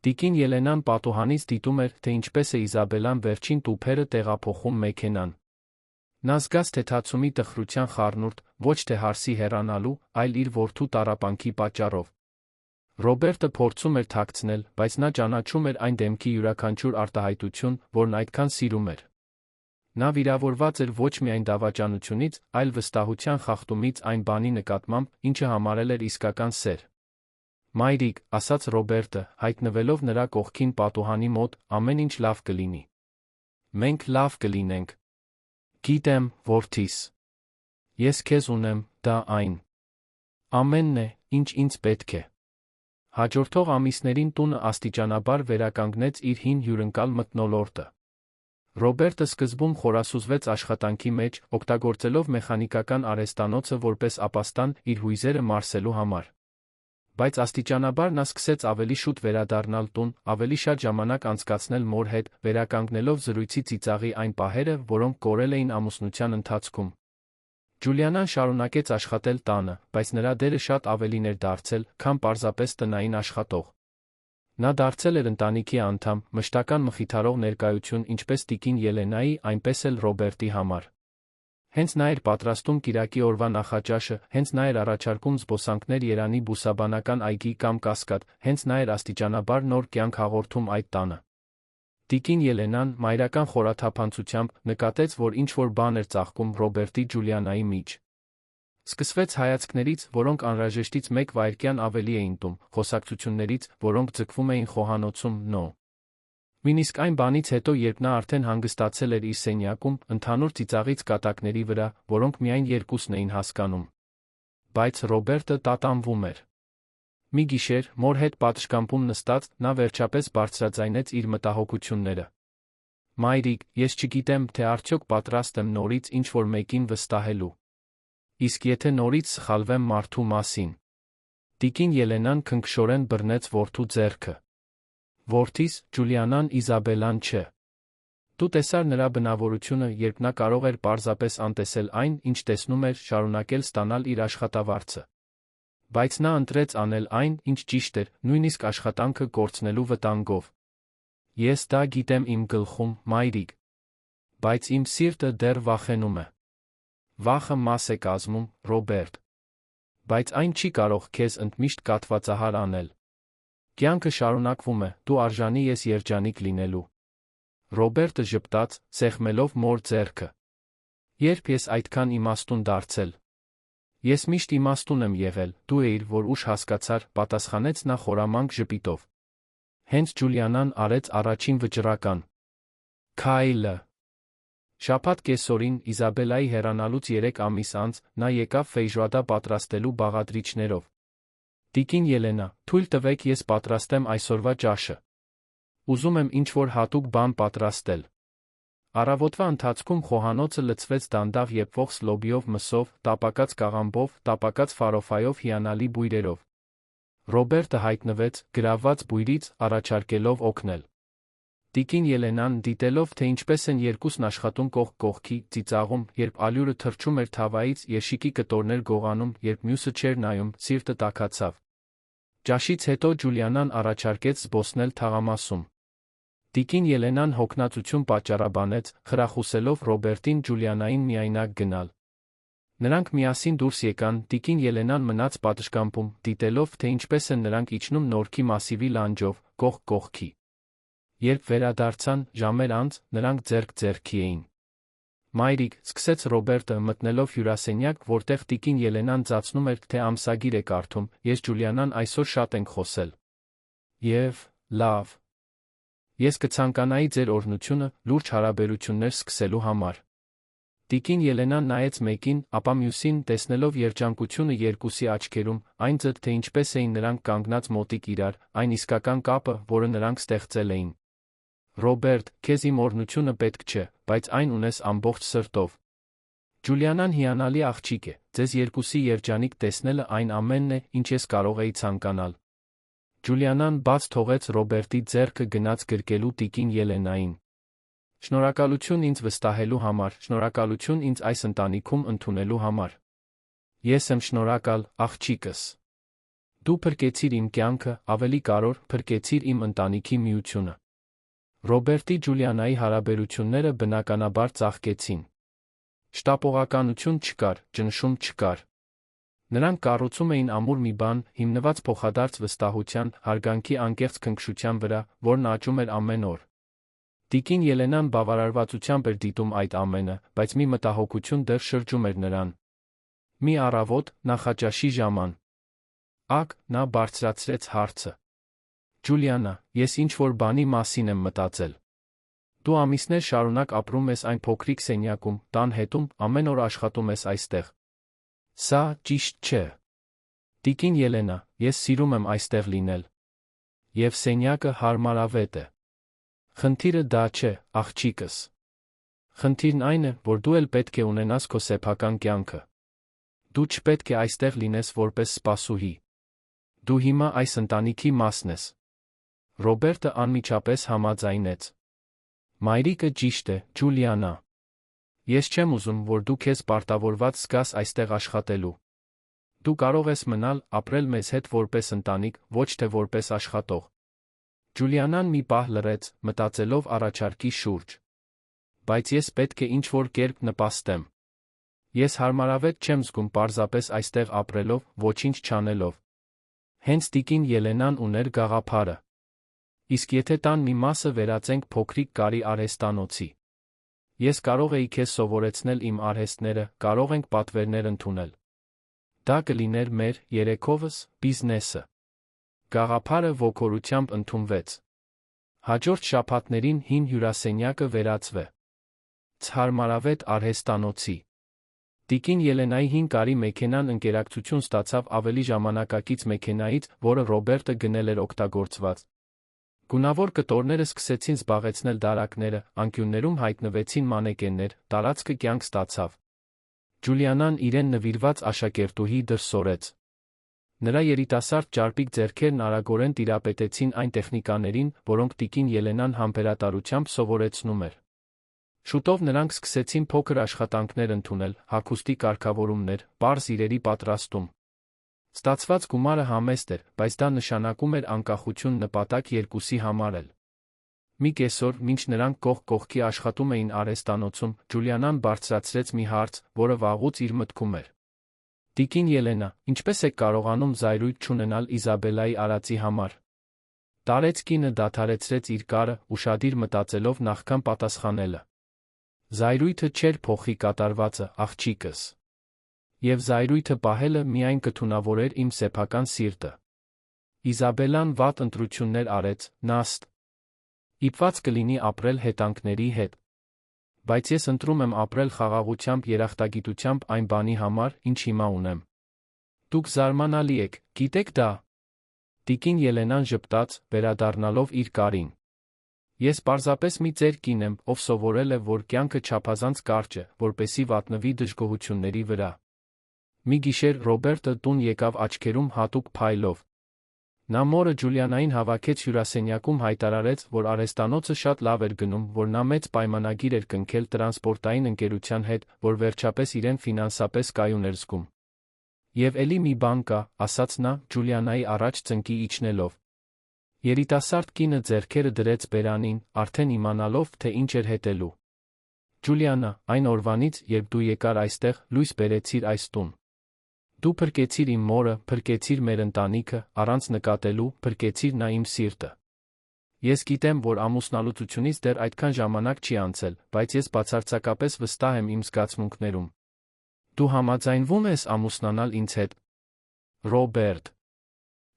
Տիկին Ելենան պատուհանից դիտում էր, թե ինչպես է Իզաբելան վերջին տուփերը տեղափոխում մեքենան։ Նա զգաց թեթացումի տխրության խառնուրդ, ոչ թե հարսի հեռանալու, այլ իր որդու տառապանքի պատճառով։ Ռոբերտը փորձում էր թաքցնել, բայց նա ճանաչում էր այն դեմքի յուրաքանչյուր արտահայտություն, որն այդքան սիրում էր։ Նա վիրավորված էր ոչ միայն դավաճանությունից, այլ վստահության խախտումից այն բանի նկատմամբ, ինչը համարել էր իսկական սեր։ Մայրիկ, ասաց Ռոբերտը, հայտնվելով նրա կողքին պատուհանի մոտ, ամեն ինչ լավ կլինի։ Մենք լավ կլինենք։ Գիտեմ, որդիս։ Ես քեզ ունեմ, դա այն։ Ամենն է, ինչ ինձ պետք է։ Հաջորդող ամիսներին տունը աստիճանաբար վերականգնեց իր հին հյուրընկալ մթնոլորտը։ Ռոբերտը սկզբում խորասուզվեց աշխատանքի մեջ, օգտագործելով մեխանիկական արհեստանոցը որպես ապաստան իր հույզերը մարսելու համար։ Բայց աստիճանաբար նա սկսեց ավելի շուտ վերադառնալ տուն, ավելի շատ ժամանակ անցկացնել մոր հետ, վերականգնելով զրույցի ծիծաղի այն պահերը, որոնք կորել էին ամուսնության ընթացքում։ Ջուլիանան շարունակեց աշխատել տանը, բայց նրա դերը շատ ավելին էր դարձել, քան պարզապես տնային աշխատող։ Նա դարձել էր ընտանիքի անդամ, մշտական մխիթարող ներկայություն ինչպես տիկին Ելենայի, այնպես էլ Ռոբերտի համար։ Հենց նա էր պատրաստում կիրակի օրվա նախաճաշը, հենց նա էր առաջարկում զբոսանքներ Երանի բուսաբանական այգի կամ Կասկադ, հենց նա էր աստիճանաբար նոր կյանք հաղորդում այդ տանը։ Տիկին Ելենան, մայրական խորաթափանցությամբ, նկատեց, որ ինչ-որ բան էր ծաղկում Ռոբերտի Ջուլիանայի մեջ։ Սկսվեց հայացքներից, որոնք անհրաժեշտից մեկ վայրկյան ավելի էին տում, խոսակցություններից, որոնք ձգվում էին խոհանոցում, Նույնիսկ այն բանից հետո, երբ նա արդեն հանգստացել էր իր սենյակում, ընդհանուր ծիծաղից կատակների վրա, որոնք միայն երկուսն էին հասկանում։ Բայց Ռոբերտը տատանվում էր։ Մի գիշեր, մոր հետ պատշգամբում նստած, նա վերջապես բարձրաձայնեց իր մտահոգությունները։ «Մայրիկ, ես չգիտեմ, թե արդյոք պատրաստ եմ նորից ինչ-որ մեկին վստահելու։ Իսկ եթե նորից սխալվեմ մարդու մասին»։ Տիկին Ելենան քնքշորեն բռնեց որդու ձեռքը։ «Որդիս, Ջուլիանան Իզաբելան չէ»։ Դու տեսար նրա բնավորությունը, երբ նա կարող էր պարզապես անտեսել այն, ինչ տեսնում էր, շարունակել ստանալ իր աշխատավարձը։ Բայց նա ընտրեց անել այն, ինչ ճիշտ էր, նույնիսկ աշխատանքը կորցնելու վտանգով։ Ես դա գիտեմ իմ գլխում, մայրիկ։ Բայց իմ սիրտը դեռ վախենում է։ Վախը մաս է կազմում, Ռոբերտ։ Բայց այն չի կարող քեզ ընդմիշտ կաթվածահար անել։ Կյանքը շարունակվում է, դու արժանի ես երջանիկ լինելու։ Ռոբերտը ժպտաց, սեղմելով մոր ձեռքը։ Երբ ես այդքան իմաստուն դարձել։ Ես միշտ իմաստուն եմ եղել, դու էիր, որ ուշ հասկացար, պատասխանեց նա խորամանկ ժպիտով։ Հենց Ջուլիանան արեց առաջին վճռական քայլը։ Շաբաթ կեսօրին, Իզաբելայի հեռանալուց 3 ամիս անց, նա եկավ ֆեյժուադա պատրաստելու բաղադրիչներով։ Տիկին Ելենա, թույլ տվեք ես պատրաստեմ այսօրվա ճաշը։ Ուզում եմ ինչ-որ հատուկ բան պատրաստել։ Առավոտվա ընթացքում խոհանոցը լցվեց դանդաղ եփվող սլոբիով մսով, տապակած կաղամբով, տապակած ֆարոֆայով հիանալի բույրերով։ Ռոբերտը հայտնվեց, գրավված բույրից, առաջարկելով օգնել։ Տիկին Ելենան, դիտելով, թե ինչպես են երկուսն աշխատում կողք կողքի, ծիծաղում, երբ ալյուրը թռչում էր թավայից, երշիկի կտորներ գողանում, երբ մյուսը չէր նայում, սիրտը տաքացավ։ Ճաշից հետո Ջուլիանան առաջարկեց զբոսնել թաղամասում։ Տիկին Ելենան հոգնածություն պատճառաբանեց, խրախուսելով Ռոբերտին Ջուլիանային միայնակ գնալ։ Նրանք միասին դուրս եկան, տիկին Ելենան մնաց պատշգամբում, դիտելով, թե ինչպես են նրանք իջնում Նորքի մասիվի լանջով, կողք կողքի։ Երբ վերադարձան, ժամեր անց, նրանք ձեռք ձեռքի էին։ Մայրիկ, սկսեց Ռոբերտը, մտնելով հյուրասենյակ, որտեղ տիկին Ելենան ծածնում էր, թե ամսագիր է կարդում, ես Ջուլիանան այսօր շատ ենք խոսել։ Եվ, լավ։ Ես կցանկանայի ձեր օրհնությունը, լուրջ հարաբերություններ սկսելու համար։ Տիկին Ելենան նայեց մեկին, ապա մյուսին, տեսնելով երջանկությունը երկուսի աչքերում, այն ձդ, թե ինչպես էին նրանք կանգնած մոտիկ իրար, այն իսկական կապը, որը նրանք ստեղծել էին։ Ռոբերտ, քեզ իմ օրհնությունը պետք չէ, բայց այն ունես ամբողջ սրտով։ Ջուլիանան հիանալի աղջիկ է, ձեզ երկուսի երջանիկ տեսնելը այն ամենն է, ինչ ես կարող էի ցանկանալ։ Ջուլիանան բաց թողեց Ռոբերտի ձեռքը գնաց գրկելու տիկին Ելենային։ Շնորհակալություն ինձ վստահելու համար, շնորհակալություն ինձ այս ընտանիքում ընդունելու համար։ Ես եմ շնորհակալ, աղջիկս։ Դու փրկեցիր իմ կյանքը, ավելի կարևոր, փրկեցիր իմ ընտանիքի միությունը։ Ռոբերտի Ջուլիանայի հարաբերությունները բնականաբար ծաղկեցին։ Շտապողականություն չկար, ճնշում չկար։ Նրանք կառուցում էին ամուր մի բան, հիմնված փոխադարձ վստահության, հարգանքի անկեղծ քնքշության վրա, որն աճում էր ամեն օր։ Տիկին Ելենան բավարարվածությամբ էր դիտում այդ ամենը, բայց մի մտահոգություն դեռ շրջում էր նրան։ Մի առավոտ, նախաճաշի ժաման։ Նա բարձրացրեց հարցը։ Ջուլիանա, ես ինչ-որ բանի մասին եմ մտածել։ Դու ամիսներ շարունակ ապրում ես այն փոքրիկ սենյակում, տան հետում, ամեն օր աշխատում ես այստեղ։ Սա ճիշտ չէ։ Տիկին Ելենա, ես սիրում եմ այստեղ լինել։ Եվ սենյակը հարմարավետ է։ Խնդիրը դա չէ, աղջիկս։ Խնդիրն այն է, որ դու էլ պետք է ունենաս քո սեփական կյանքը։ Դու չպետք է այստեղ լինես որպես սպասուհի։ Դու հիմա այս ընտանիքի մասն ես։ Ռոբերտը անմիջապես համաձայնեց։ Մայրիկը ճիշտ է, Ջուլիանա։ Ես չեմ ուզում, որ դու քեզ պարտավորված զգաս այստեղ աշխատելու։ Դու կարող ես մնալ, ապրել մեզ հետ որպես ընտանիք, ոչ թե որպես աշխատող։ Ջուլիանան մի պահ լռեց, մտածելով առաջարկի շուրջ։ Բայց ես պետք է ինչ-որ կերպ նպաստեմ։ Ես հարմարավետ չեմ զգում պարզապես այստեղ ապրելով, ոչինչ չանելով։ Հենց տիկին Ելենան ուներ գաղափարը։ Իսկ եթե տան մի մասը վերածենք փոքրիկ կարի արհեստանոցի։ Ես կարող էի քեզ սովորեցնել իմ արհեստները, կարող ենք պատվերներ ընդունել։ Դա կլիներ մեր, երեքովս, բիզնեսը։ Գաղափարը ոգորությամբ ընդունվեց։ Հաջորդ շաբաթներին հին հյուրասենյակը վերածվե հարմարավետ արհեստանոցի։ Տիկին Ելենայի 5 կարի մեքենան ընկերակցություն ստացավ ավելի ժամանակակից մեքենայից, որը Ռոբերտը գնել էր օգտագործված։ Գունավոր կտորները սկսեցին զբաղեցնել դարակները, անկյուններում հայտնվեցին մանեկեններ, տարածքը կյանք ստացավ։ Ջուլիանան իրեն նվիրված աշակերտուհի դրսևորեց։ Նրա երիտասարդ ճարպիկ ձեռքերն արագորեն տիրապետեցին այն տեխնիկաներին, որոնք տիկին Ելենան համբերատարությամբ սովորեցնում էր։ Շուտով նրանք սկսեցին փոքր աշխատանքներ ընդունել, հագուստի կարգավորումներ, պարզ իրերի պատրաստում։ Ստացված գումարը համեստ էր, բայց դա նշանակում էր անկախություն նպատակ երկուսի համար էլ։ Մի կեսօր, մինչ նրանք կողք կողքի աշխատում էին արհեստանոցում, Ջուլիանան բարձրացրեց մի հարց, որը վաղուց իր մտքում էր։ Տիկին Ելենա, ինչպես եք կարողանում զայրույթ չունենալ Իզաբելայի արածի համար։ Տարեց կինը դադարեցրեց իր կարը, ուշադիր մտածելով նախքան պատասխանելը։ Զայրույթը չէր փոխի կատարվածը, աղջիկս։ Եվ զայրույթը պահելը միայն կթունավորեր իմ սեփական սիրտը։ Իզաբելան վատ ընտրություններ արեց, նաստ։ Իպված կլինի ապրել հետանքների հետ։ Բայց ես ընտրում եմ ապրել խաղաղությամբ, երախտագիտությամբ այն բանի համար, ինչ հիմա ունեմ։ Դուք զարմանալի եք, գիտեք դա։ Տիկին Ելենան ժպտաց, վերադառնալով իր կարին։ Ես պարզապես մի ծեր կին եմ, ով սովորել է, որ կյանքը չափազանց կարճ է, որպեսզի վատնվի դժգոհությունների վրա։ Մի գիշեր Ռոբերտը տուն եկավ աչքերում հատուկ փայլով։ Նա մորը Ջուլիանային հավաքեց հյուրասենյակում, հայտարարեց, որ արհեստանոցը շատ լավ էր գնում, որ նա մեծ պայմանագիր էր կնքել տրանսպորտային ընկերության հետ, որ վերջապես իրեն ֆինանսապես կայուն էր զգում։ Եվ էլի մի բան կա, ասաց նա, Ջուլիանայի առաջ ծնկի իջնելով։ Երիտասարդ կինը ձեռքերը դրեց բերանին, արդեն իմանալով, թե ինչ էր հետելու։ Ջուլիանա, այն օրվանից, երբ դու եկար այստեղ, լույս բերեցիր այս տուն։ Դու փրկեցիր իմ մորը, փրկեցիր մեր ընտանիքը, առանց նկատելու, փրկեցիր նա իմ սիրտը։ Ես գիտեմ, որ ամուսնալուծությունից դեռ այդքան ժամանակ չի անցել, բայց ես բացարձակապես վստահ եմ իմ զգացմունքներում։ Դու համաձայնվում ես ամուսնանալ ինձ հետ։ Ռոբերտ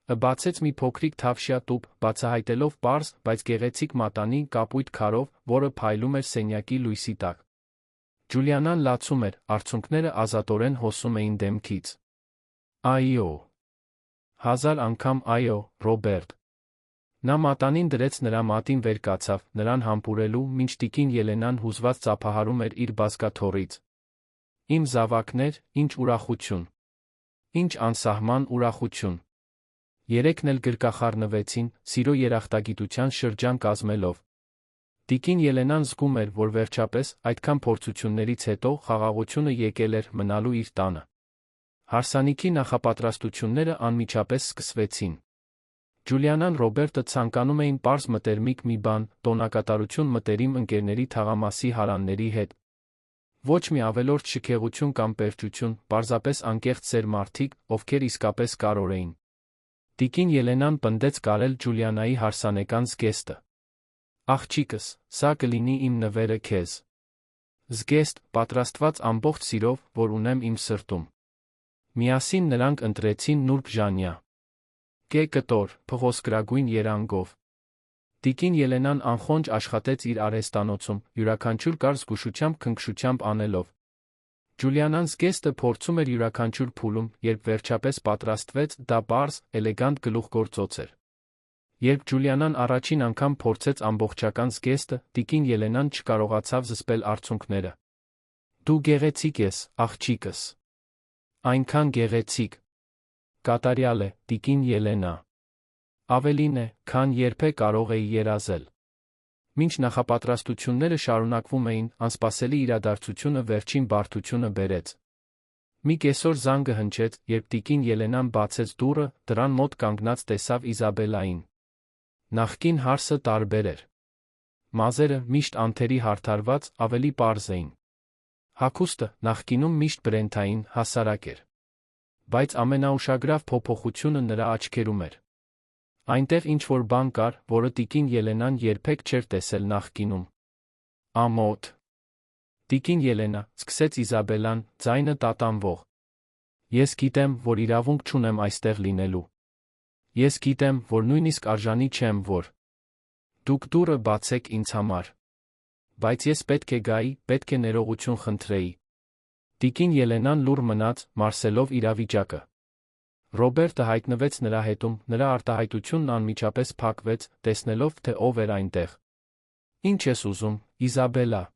բացեց մի փոքրիկ թավշյա տուփ, բացահայտելով պարզ, բայց գեղեցիկ մատանի կապույտ քարով, որը փայլում էր սենյակի լույսի տակ։ Ջուլիանան լացում էր, արցունքները ազատորեն հոսում էին դեմքից։ Այո։ 1000 անգամ այո, Ռոբերտ։ Նա մատանին դրեց նրա մատին վեր կացավ, նրան համբուրելու, մինչ տիկին Ելենան հուզված ծափահարում էր իր բազկաթոռից։ Իմ զավակներ, ինչ ուրախություն։ Ինչ անսահման ուրախություն։ Երեքն էլ գրկախառնվեցին, սիրո երախտագիտության շրջան կազմելով։ Տիկին Ելենան զգում էր, որ վերջապես, այդքան փորձություններից հետո, խաղաղությունը եկել էր մնալու իր տանը։ Հարսանիքի նախապատրաստությունները անմիջապես սկսվեցին։ Ջուլիանան Ռոբերտը ցանկանում էին պարզ մտերմիկ մի բան, տոնակատարություն մտերիմ ընկերների թաղամասի հարանների հետ։ Ոչ մի ավելորդ շքեղություն կամ պերճություն, պարզապես անկեղծ սեր մարդիկ, ովքեր իսկապես կարոր էին։ Տիկին Ելենան պնդեց կարել Ջուլիանայի հարսանեկան զգեստը։ Աղջիկս, սա կլինի իմ նվերը քեզ։ Զգեստ, պատրաստված ամբողջ սիրով, որ ունեմ իմ սրտում։ Միասին նրանք ընտրեցին նուրբ ժանյա։ Կտոր, փղոսկրագույն երանգով։ Տիկին Ելենան անխոնջ աշխատեց իր արհեստանոցում, յուրաքանչյուր կար զգուշությամբ քնքշությամբ անելով։ Ջուլիանան զգեստը փորձում էր յուրաքանչյուր փուլում, երբ վերջապես պատրաստվեց, դա պարզ, էլեգանտ գլուխգործոց էր։ Երբ Ջուլիանան առաջին անգամ փորձեց ամբողջական զգեստը, տիկին Ելենան չկարողացավ զսպել արցունքները։ Դու գեղեցիկ ես, աղջիկս։ Այնքան գեղեցիկ։ Կատարյալ է, տիկին Ելենա։ Ավելին է, քան երբեք կարող էի երազել։ Մինչ նախապատրաստությունները շարունակվում էին, անսպասելի իրադարձությունը վերջին բարդությունը բերեց։ Մի կեսօր զանգը հնչեց, երբ տիկին Ելենան բացեց դուռը, դռան մոտ կանգնած տեսավ Իզաբելային։ Նախկին հարսը տարբեր էր։ Մազերը, միշտ անթերի հարդարված, ավելի պարզ էին։ Հագուստը նախկինում միշտ բրենթային, հասարակ էր։ Բայց ամենաուշագրավ փոփոխությունը նրա աչքերում էր։ Այնտեղ ինչ-որ բան կար, որը տիկին Ելենան երբեք չէր տեսել նախկինում։ Ամոթ։ Տիկին Ելենա, սկսեց Իզաբելան, ձայնը տատանվող։ Ես գիտեմ, որ իրավունք չունեմ այստեղ լինելու։ Ես գիտեմ, որ նույնիսկ արժանի չեմ, որ դուք դուռը բացեք ինձ համար։ Բայց ես պետք է գայի, պետք է ներողություն խնդրեի։ Տիկին Ելենան լուռ մնաց, մարսելով իրավիճակը։ Ռոբերտը հայտնվեց նրա հետում, նրա արտահայտությունն անմիջապես փակվեց, տեսնելով, թե ով էր այնտեղ։ Ինչ ես ուզում, Իզաբելա։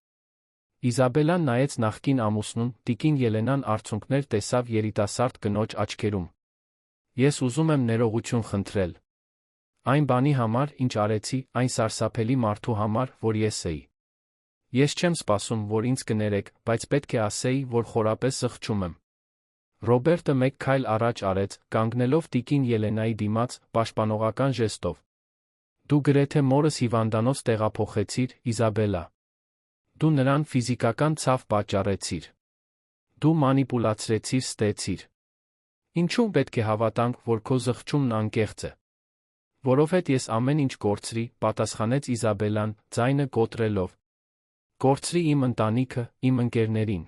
Իզաբելան նայեց նախկին ամուսնուն, տիկին Ելենան արցունքներ տեսավ երիտասարդ կնոջ աչքերում։ Ես ուզում եմ ներողություն խնդրել։ Այն բանի համար, ինչ արեցի, այն սարսափելի մարդու համար, որ ես էի։ Ես չեմ սպասում, որ ինձ կներեք, բայց պետք է ասեի, որ խորապես զղջում եմ։ Ռոբերտը մեկ քայլ առաջ արեց, կանգնելով տիկին Ելենայի դիմաց, պաշտպանողական ժեստով։ Դու գրեթե մորս հիվանդանոց տեղափոխեցիր, Իզաբելա։ Դու նրան ֆիզիկական ցավ պատճառեցիր։ Դու մանիպուլացրեցիր, ստեցիր։ Ինչու պետք է հավատանք, որ քո զղջումն անկեղծ է։ Որովհետև ես ամեն ինչ կորցրի, պատասխանեց Իզաբելան, ձայնը կոտրելով։ Կորցրի իմ ընտանիքը, իմ ընկերներին։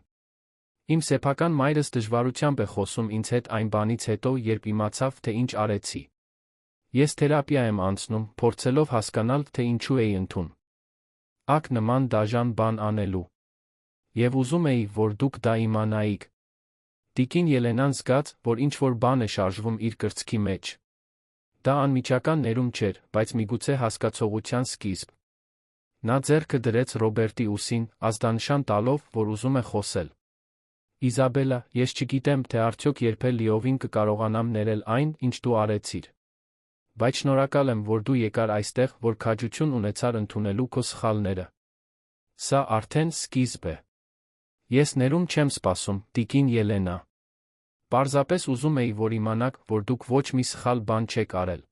Իմ սեփական մայրս դժվարությամբ է խոսում ինձ հետ այն բանից հետո, երբ իմացավ, թե ինչ արեցի։ Ես թերապիա եմ անցնում, փորձելով հասկանալ, թե ինչու էի ընդուն ակ նման դաժան բան անելու։ Եվ ուզում էի, որ դուք դա իմանայիք։ Տիկին Ելենան զգաց, որ ինչ-որ բան է շարժվում իր կրծքի մեջ։ Դա անմիջական ներում չէր, բայց միգուցե հասկացողության սկիզբ։ Նա ձեռքը դրեց Ռոբերտի ուսին, ազդանշան տալով, որ ուզում է խոսել։ Իզաբելա, ես չգիտեմ, թե արդյոք երբեք լիովին կկարողանամ ներել այն, ինչ դու արեցիր։ Բայց շնորհակալ եմ, որ դու եկար այստեղ, որ քաջություն ունեցար ընդունելու քո սխալները։ Սա արդեն սկիզբ է։ Ես ներում չեմ սպասում, տիկին Ելենա։ Պարզապես ուզում էի, որ իմանաք, որ դուք ոչ մի սխալ բան չեք արել։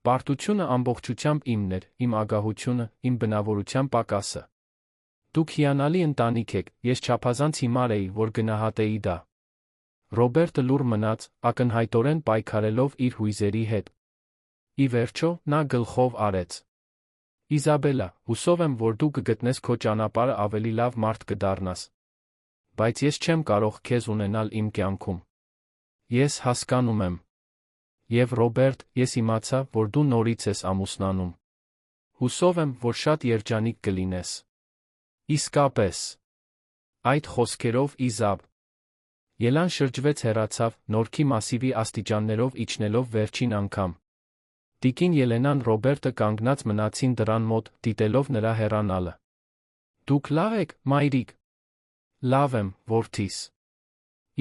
Պարտությունը ամբողջությամբ իմն էր, իմ ագահությունը, իմ բնավորության պակասը։ Դուք հիանալի ընտանիք եք, ես չափազանց հիմար էի, որ գնահատեի դա։ Ռոբերտը լուռ մնաց, ակնհայտորեն պայքարելով իր հույզերի հետ։ Ի վերջո, նա գլխով արեց. Իզաբելա, հուսով եմ, որ դու կգտնես քո ճանապարհը ավելի լավ մարդ կդառնաս։ Բայց ես չեմ կարող քեզ ունենալ իմ կյանքում։ Ես հասկանում եմ։ Եվ Ռոբերտ, ես իմացա, որ դու նորից ես ամուսնանում։ Հուսով եմ, որ շատ երջանիկ կլինես։ Իսկապես։ Այդ խոսքերով Իզաբ Ելան շրջվեց հեռացավ, նորքի մասիվի աստիճաններով իջնելով վերջին անգամ։ Տիկին Ելենան Ռոբերտը կանգնած մնացին դռան մոտ, դիտելով նրա հեռանալը։ Դուք լավ եք, մայրիկ։ Լավ եմ, որդիս։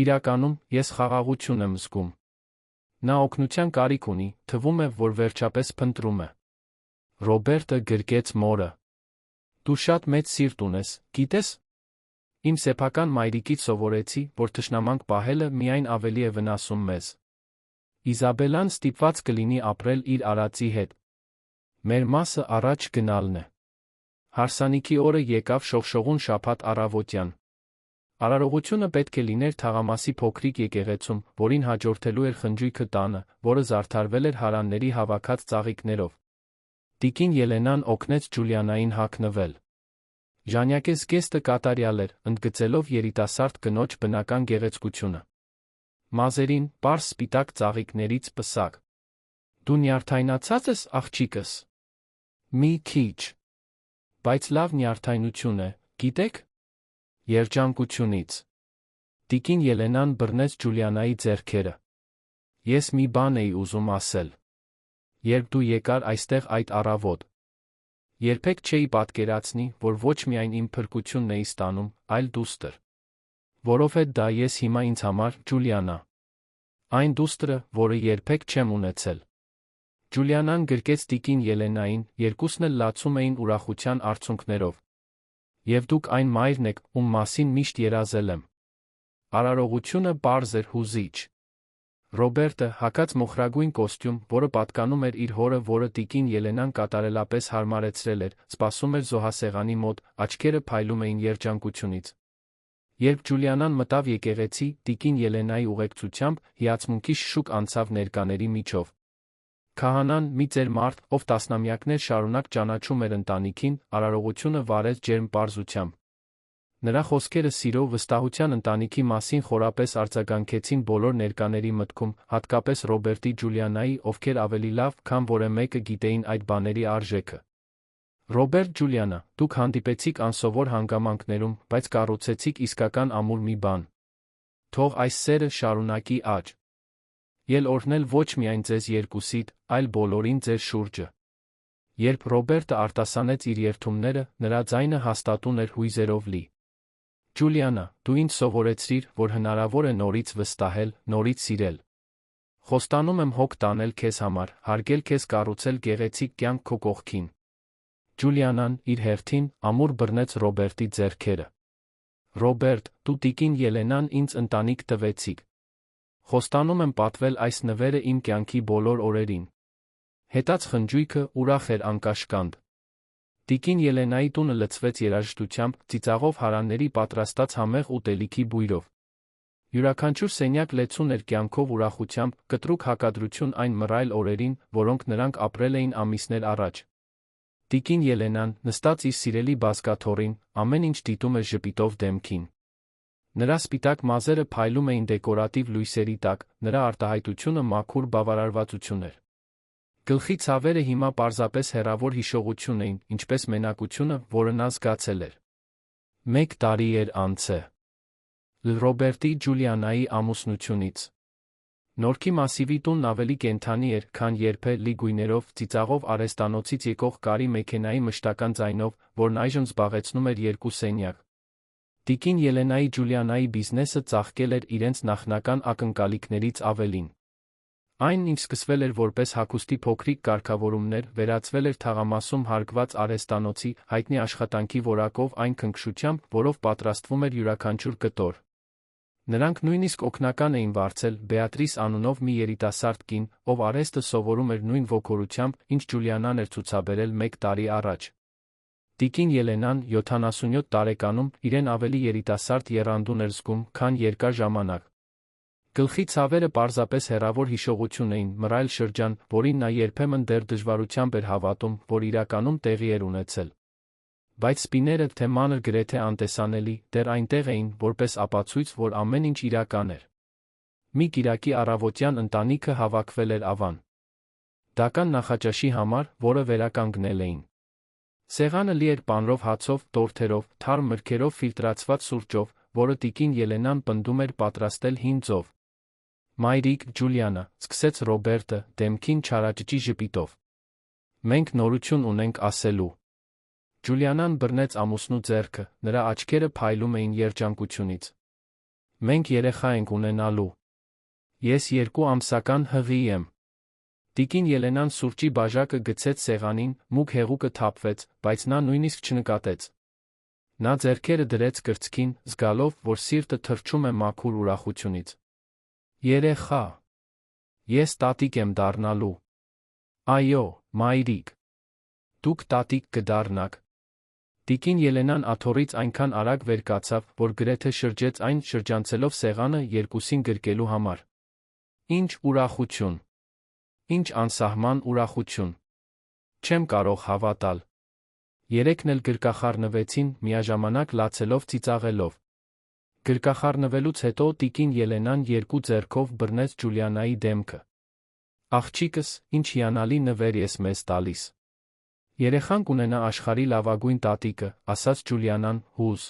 Իրականում, ես խաղաղություն եմ զգում։ Նա օգնության կարիք ունի, թվում է, որ վերջապես փնտրում է։ Ռոբերտը գրկեց մորը։ Դու շատ մեծ սիրտ ունես, գիտես։ Իմ սեփական մայրիկից սովորեցի, որ թշնամանք պահելը միայն ավելի է վնասում մեզ։ Իզաբելան ստիպված կլինի ապրել իր արածի հետ։ Մեր մասը առաջ գնալն է։ Հարսանիքի օրը եկավ շողշողուն շաբաթ առավոտյան։ Արարողությունը պետք է լիներ թաղամասի փոքրիկ եկեղեցում, որին հաջորդելու էր խնջույքը տանը, որը զարդարվել էր հարանների հավաքած ծաղիկներով։ Տիկին Ելենան օգնեց Ջուլիանային հագնվել։ Ժանյակե զգեստը կատարյալ էր, ընդգծելով երիտասարդ կնոջ բնական գեղեցկությունը։ Մազերին, պարզ սպիտակ ծաղիկներից պսակ։ Դու նյարդայնացած ես, աղջիկս։ Մի քիչ։ Բայց լավ նյարդայնություն է, գիտեք։ Երջանկությունից։ Տիկին Ելենան բռնեց Ջուլիանայի ձեռքերը։ Ես մի բան էի ուզում ասել։ Երբ դու եկար այստեղ այդ առավոտ, երբեք չէի պատկերացնի, որ ոչ միայն իմ փրկությունն էի ստանում, այլ դուստր։ Որովհետև դա ես հիմա ինձ համար, Ջուլիանա։ Այն դուստրը, որը երբեք չեմ ունեցել։ Ջուլիանան գրկեց տիկին Ելենային, երկուսն էլ լացում էին ուրախության արցունքներով։ Եվ դուք այն մայրն եք, ում մասին միշտ երազել եմ։ Արարողությունը պարզ էր հուզիչ։ Ռոբերտը, հագած մոխրագույն կոստյում, որը պատկանում էր իր հորը, որը տիկին Ելենան կատարելապես հարմարեցրել էր, սպասում էր զոհասեղանի մոտ, աչքերը փայլում էին երջանկությունից։ Երբ Ջուլիանան մտավ եկեղեցի, տիկին Ելենայի ուղեկցությամբ, հիացմունքի շշուկ անցավ ներկաների միջով։ Քահանան, մի ծեր մարդ, ով տասնամյակներ շարունակ ճանաչում էր ընտանիքին, արարողությունը վարեց ջերմ պարզությամբ։ Նրա խոսքերը սիրո, վստահության ընտանիքի մասին խորապես արձագանքեցին բոլոր ներկաների մտքում, հատկապես Ռոբերտի Ջուլիանայի, ովքեր ավելի լավ, քան որևէ մեկը գիտեին այդ բաների արժեքը։ Ռոբերտ Ջուլիանա, դուք հանդիպեցիք անսովոր հանգամանքներում, բայց կառուցեցիք իսկական ամուր մի բան։ Թող այս սերը շարունակի աճ։ Ել օրհնել ոչ միայն ձեզ երկուսիդ, այլ բոլորին ձեր շուրջը։ Երբ Ռոբերտը արտասանեց իր երդումները, նրա ձայնը հաստատուն էր հույզերով լի։ Ջուլիանա, դու ինձ սովորեցրիր, որ հնարավոր է նորից վստահել, նորից սիրել։ Խոստանում եմ հոգ տանել քեզ համար, հարգել քեզ, կառուցել գեղեցիկ կյանք քո կողքին։ Ջուլիանան, իր հերթին, ամուր բռնեց Ռոբերտի ձեռքերը։ Ռոբերտ, դու տիկին Ելենան ինձ ընտանիք տվեցիք։ Խոստանում եմ պատվել այս նվերը իմ կյանքի բոլոր օրերին։ Հետաց խնջույքը ուրախ էր անկաշկանդ։ Տիկին Ելենայի տունը լցվեց երաժշտությամբ, ծիծաղով հարանների պատրաստած համեղ ուտելիքի բույրով։ Յուրաքանչյուր սենյակ լեցուն էր կյանքով, ուրախությամբ, կտրուկ հակադրություն այն մռայլ օրերին, որոնք նրանք ապրել էին ամիսներ առաջ։ Տիկին Ելենան, նստած իր սիրելի բազկաթոռին, ամեն ինչ դիտում էր ժպիտով դեմքին։ Նրա սպիտակ մազերը փայլում էին դեկորատիվ լույսերի տակ, նրա արտահայտությունը մաքուր բավարարվածություն էր։ Գլխի ցավերը հիմա պարզապես հեռավոր հիշողություն էին, ինչպես մենակությունը, որը նա զգացել էր։ 1 տարի էր անցել Ռոբերտի Ջուլիանայի ամուսնությունից։ Նորքի մասիվի տունն ավելի կենդանի էր, քան երբե, լի գույներով, ծիծաղով, արհեստանոցից եկող կարի մեքենայի մշտական ձայնով, որն այժմ զբաղեցնում էր 2 սենյակ։ Տիկին Ելենայի Ջուլիանայի բիզնեսը ծաղկել էր իրենց նախնական ակնկալիքներից ավելին։ Այն, ինչ սկսվել էր որպես հագուստի փոքրիկ կարգավորումներ, վերածվել էր թաղամասում հարգված արհեստանոցի, հայտնի աշխատանքի որակով, այն քնքշությամբ, որով պատրաստվում էր յուրաքանչյուր կտոր։ Նրանք նույնիսկ օգնական էին վարձել Բեատրիս անունով մի երիտասարդ կին, ով արհեստը սովորում էր նույն ոգորությամբ, ինչ Ջուլիանան էր ցուցաբերել 1 տարի առաջ։ Տիկին Ելենան 77 տարեկանում իրեն ավելի երիտասարդ եռանդուն էր զգում, քան երկար ժամանակ։ Գլխի ցավերը պարզապես հեռավոր հիշողություն էին, մռայլ շրջան, որին նա երբեմն դեռ դժվարությամբ էր հավատում, որ իրականում տեղի էր ունեցել։ Բայց սպիները, թե մանր գրեթե անտեսանելի, դեռ այնտեղ էին, որպես ապացույց, որ ամեն ինչ իրական էր։ Մի կիրակի առավոտյան ընտանիքը հավաքվել էր Ավան դական նախաճաշի համար, որը վերականգնել էին։ Սեղանը լի էր պանրով հացով, տորթերով, թարմ մրգերով, ֆիլտրացված սուրճով, որը տիկին Ելենան պնդում էր պատրաստել հին ձով։ Մայրիկ, Ջուլիանա, սկսեց Ռոբերտը, դեմքին չարաճճի ժպիտով։ Մենք նորություն ունենք ասելու։ Ջուլիանան բռնեց ամուսնու ձեռքը, նրա աչքերը փայլում էին երջանկությունից։ Մենք երեխա ենք ունենալու։ Ես 2 ամսական հղի եմ։ Տիկին Ելենան սուրճի բաժակը գցեց սեղանին, մուգ հեղուկը թափվեց, բայց նա նույնիսկ չնկատեց։ Նա ձեռքերը դրեց կրծքին, զգալով, որ սիրտը թրջում է մաքուր ուրախությունից։ Երեխա։ Ես տատիկ եմ դառնալու։ Այո, մայրիկ։ Դուք տատիկ կդառնաք։ Տիկին Ելենան աթոռից այնքան արագ վեր կացավ, որ գրեթե շրջեց այն, շրջանցելով սեղանը երկուսին գրկելու համար։ Ինչ ուրախություն։ Ինչ անսահման ուրախություն։ Չեմ կարող հավատալ։ Երեքն էլ գրկախառնվեցին, միաժամանակ լացելով, ծիծաղելով։ Գրկախառնվելուց հետո տիկին Ելենան 2 ձեռքով բռնեց Ջուլիանայի դեմքը։ Աղջիկս, ինչ հիանալի նվեր ես մեզ տալիս։ Երեխան կունենա աշխարհի լավագույն տատիկը, ասաց Ջուլիանան, հուզ։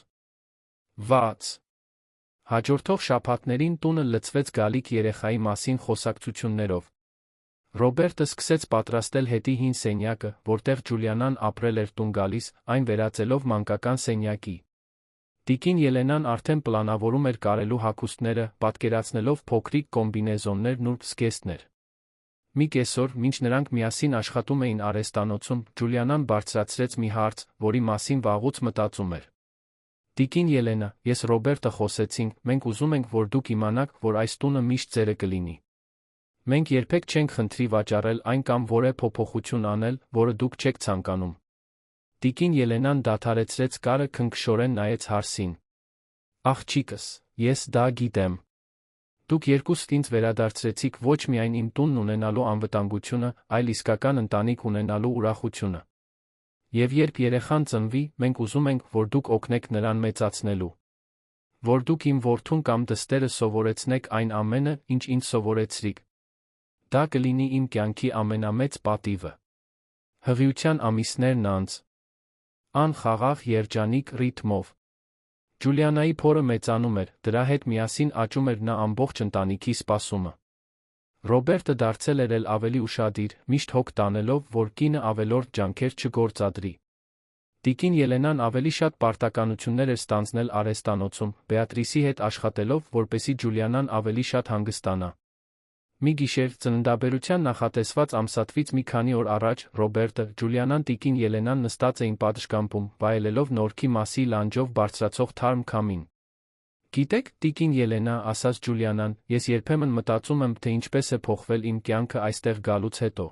Վաց։ Հաջորդող շաբաթներին տունը լցվեց գալիք երեխայի մասին խոսակցություններով։ Ռոբերտը սկսեց պատրաստել հետի հին սենյակը, որտեղ Ջուլիանան ապրել էր տուն գալիս, այն վերածելով մանկական սենյակի։ Տիկին Ելենան արդեն պլանավորում էր կարելու հագուստները, պատկերացնելով փոքրիկ կոմբինեզոններն ու զգեստներ։ Մի կեսօր, մինչ նրանք միասին աշխատում էին արհեստանոցում, Ջուլիանան բարձրացրեց մի հարց, որի մասին վաղուց մտածում էր։ Տիկին Ելենա, ես Ռոբերտը խոսեցինք, մենք ուզում ենք, որ դուք իմանաք, որ այս տունը միշտ ձերը կլինի։ Մենք երբեք չենք խնդրի վաճառել այն կամ որևէ փոփոխություն անել, որը դուք չեք ցանկանում։ Տիկին Ելենան դադարեցրեց կարը, քնքշորեն նայեց հարսին։ Աղջիկս, ես դա գիտեմ։ Դուք երկուստ ինձ վերադարձրեցիք ոչ միայն իմ տունն ունենալու անվտանգությունը, այլ իսկական ընտանիք ունենալու ուրախությունը։ Եվ երբ երեխան ծնվի, մենք ուզում ենք, որ դուք օգնեք նրան մեծացնելու։ Որ դուք իմ որդուն կամ դստերը սովորեցնեք այն ամենը, ինչ ինձ սովորեցրիք։ Դա կլինի իմ կյանքի ամենամեծ պատիվը։ Հղիության ամիսներն անց։ Անխաղաղ երջանիկ ռիթմով։ Ջուլիանայի փորը մեծանում էր, դրա հետ միասին աճում էր նա ամբողջ ընտանիքի սպասումը։ Ռոբերտը դարձել էր ավելի ուշադիր, միշտ հոգ տանելով, որ կինը ավելորդ ջանքեր չգործադրի։ Տիկին Ելենան ավելի շատ պարտականություններ էր ստանձնել արհեստանոցում, Բեատրիսի հետ աշխատելով, որպեսզի Ջուլիանան ավելի շատ հանգստանա։ Մի գիշեր, ծննդաբերության նախատեսված ամսաթվից մի քանի օր առաջ, Ռոբերտը, Ջուլիանան տիկին Ելենան նստած էին պատշգամբում, վայելելով նորքի մասի լանջով բարձրացող թարմ քամին։ Գիտեք, տիկին Ելենա, ասաց Ջուլիանան, ես երբեմն մտածում եմ, թե ինչպես է փոխվել իմ կյանքը այստեղ գալուց հետո։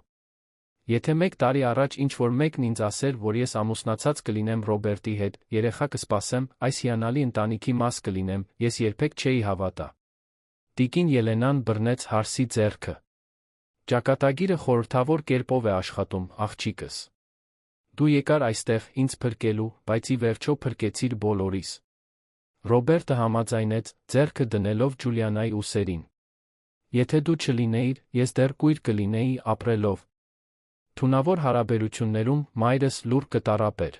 Եթե 1 տարի առաջ ինչ-որ մեկն ինձ ասեր, որ ես ամուսնացած կլինեմ Ռոբերտի հետ, երեխա կսպասեմ, այս հիանալի ընտանիքի մաս կլինեմ, ես երբեք չէի հավատա։ Տիկին Ելենան բռնեց հարսի ձեռքը։ Ճակատագիրը խորհրդավոր կերպով է աշխատում, աղջիկս։ Դու եկար այստեղ, ինձ փրկելու, բայց ի վերջո փրկեցիր բոլորիս։ Ռոբերտը համաձայնեց, ձեռքը դնելով Ջուլիանայի ուսերին։ Եթե դու չլինեիր, ես դեռ կույր կլինեի ապրելով։ Թունավոր հարաբերություններում մայրս լուր կտառապեր։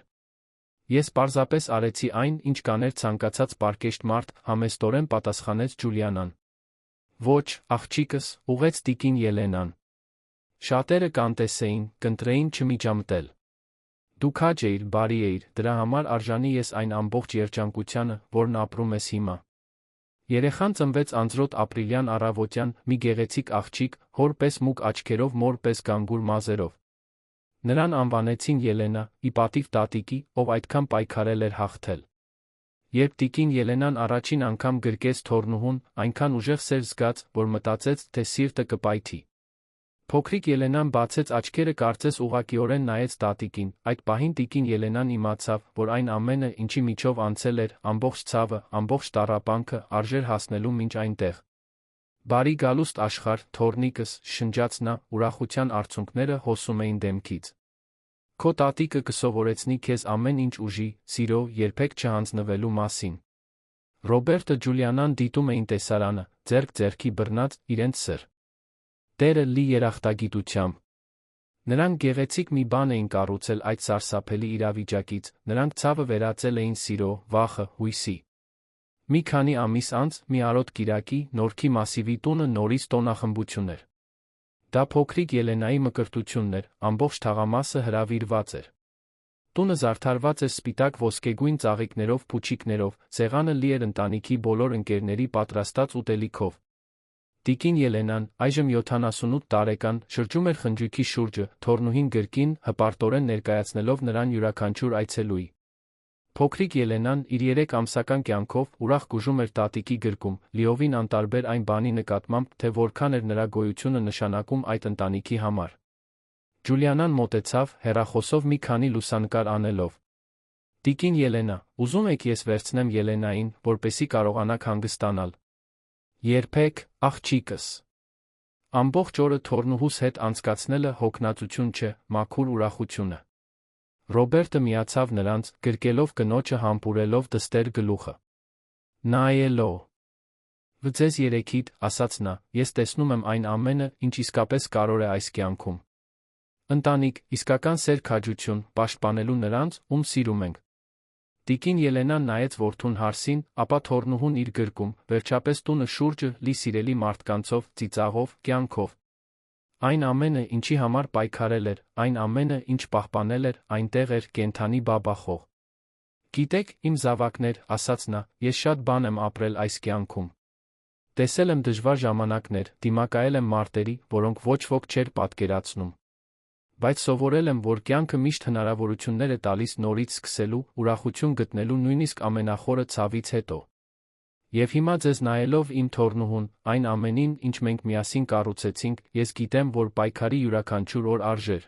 Ես պարզապես արեցի այն, ինչ կաներ ցանկացած պարկեշտ մարդ, համեստորեն պատասխանեց Ջուլիանան։ Ոչ, աղջիկս, ուղեց տիկին Ելենան։ Շատերը կանտեսեին, կընտրեին չմիջամտել։ Դու քաջ էիր, բարի էիր, դրա համար արժանի ես այն ամբողջ երջանկությանը, որն ապրում ես հիմա։ Երեխան ծնվեց անձրոտ ապրիլյան առավոտյան, մի գեղեցիկ աղջիկ, հոր պես մուգ աչքերով, մոր պես գանգուր մազերով։ Նրան անվանեցին Ելենա, ի պատիվ տատիկի, ով այդքան պայքարել էր հաղթել։ Երբ տիկին Ելենան առաջին անգամ գրկեց թոռնուհուն, այնքան ուժեղ սեր զգաց, որ մտածեց, թե սիրտը կպայթի։ Փոքրիկ Ելենան բացեց աչքերը, կարծես ուղղակիորեն նայեց տատիկին, այդ պահին տիկին Ելենան իմացավ, որ այն ամենը, ինչի միջով անցել էր, ամբողջ ցավը, ամբողջ տառապանքը, արժեր հասնելու մինչ այնտեղ։ Բարի գալուստ աշխարհ, թոռնիկս, շնջաց նա, ուրախության արցունքները հոսում էին դեմքից։ Քո տատիկը կսովորեցնի քեզ ամեն ինչ ուժի, սիրո, երբեք չհանձնվելու մասին։ Ռոբերտը Ջուլիանան դիտում էին տեսարանը, ձեռք ձեռքի բռնած, իրենց սր տերը լի երախտագիտությամբ։ Նրանք գեղեցիկ մի բան էին կառուցել այդ սարսափելի իրավիճակից, նրանք ցավը վերածել էին սիրո, վախը, հույսի։ Մի քանի ամիս անց, մի արոտ կիրակի, Նորքի մասիվի տունը նորից տոնախմբություն էր։ Դա փոքրիկ Ելենայի մկրտությունն էր, ամբողջ թաղամասը հրավիրված էր։ Տունը զարդարված էր սպիտակ ոսկեգույն ծաղիկներով, փուչիկներով, սեղանը լի էր ընտանիքի բոլոր ընկերների պատրաստած ուտելիքով։ Տիկին Ելենան, այժմ 78 տարեկան, շրջում էր խնջույքի շուրջը, թոռնուհին գրկին, հպարտորեն ներկայացնելով նրան յուրաքանչյուր այցելուի։ Փոքրիկ Ելենան իր 3 ամսական կյանքով ուրախ գուժում էր տատիկի գրկում, լիովին անտարբեր այն բանի նկատմամբ, թե որքան էր նրա գոյությունը նշանակում այդ ընտանիքի համար։ Ջուլիանան մոտեցավ, հեռախոսով մի քանի լուսանկար անելով։ Տիկին Ելենա, ուզում եք ես վերցնեմ Ելենային, որպեսզի կարողանաք հանգստանալ։ Երբեք, աղջիկս։ Ամբողջ օրը թոռնուհուս հետ անցկացնելը հոգնածություն չէ, մաքուր ուրախություն է։ Ռոբերտը միացավ նրանց, գրկելով կնոջը համբուրելով դստեր գլուխը։ Նայելով։ Ձեզ երեքիդ, ասաց նա, ես տեսնում եմ այն ամենը, ինչ իսկապես կարող է այս կյանքում։ Ընտանիք, իսկական սեր, քաջություն, պաշտպանելու նրանց, ում սիրում ենք։ Տիկին Ելենան նայեց որդուն հարսին, ապա թոռնուհուն իր գրկում, վերջապես տունը շուրջը լի սիրելի մարդկանցով, ծիծաղով, կյանքով։ Այն ամենը, ինչի համար պայքարել էր, այն ամենը, ինչ պահպանել էր, այնտեղ էր, կենդանի բաբախող։ Գիտեք, իմ զավակներ, ասաց նա, ես շատ բան եմ ապրել այս կյանքում։ Տեսել եմ դժվար ժամանակներ, դիմակայել եմ մարտերի, որոնք ոչ ոք չէր պատկերացնում։ Բայց սովորել եմ, որ կյանքը միշտ հնարավորություններ է տալիս նորից սկսելու, ուրախություն գտնելու նույնիսկ ամենախորը ցավից հետո։ Եվ հիմա ձեզ նայելով իմ թոռնուհուն, այն ամենին, ինչ մենք միասին կառուցեցինք, ես գիտեմ, որ պայքարի յուրաքանչյուր օր արժեր։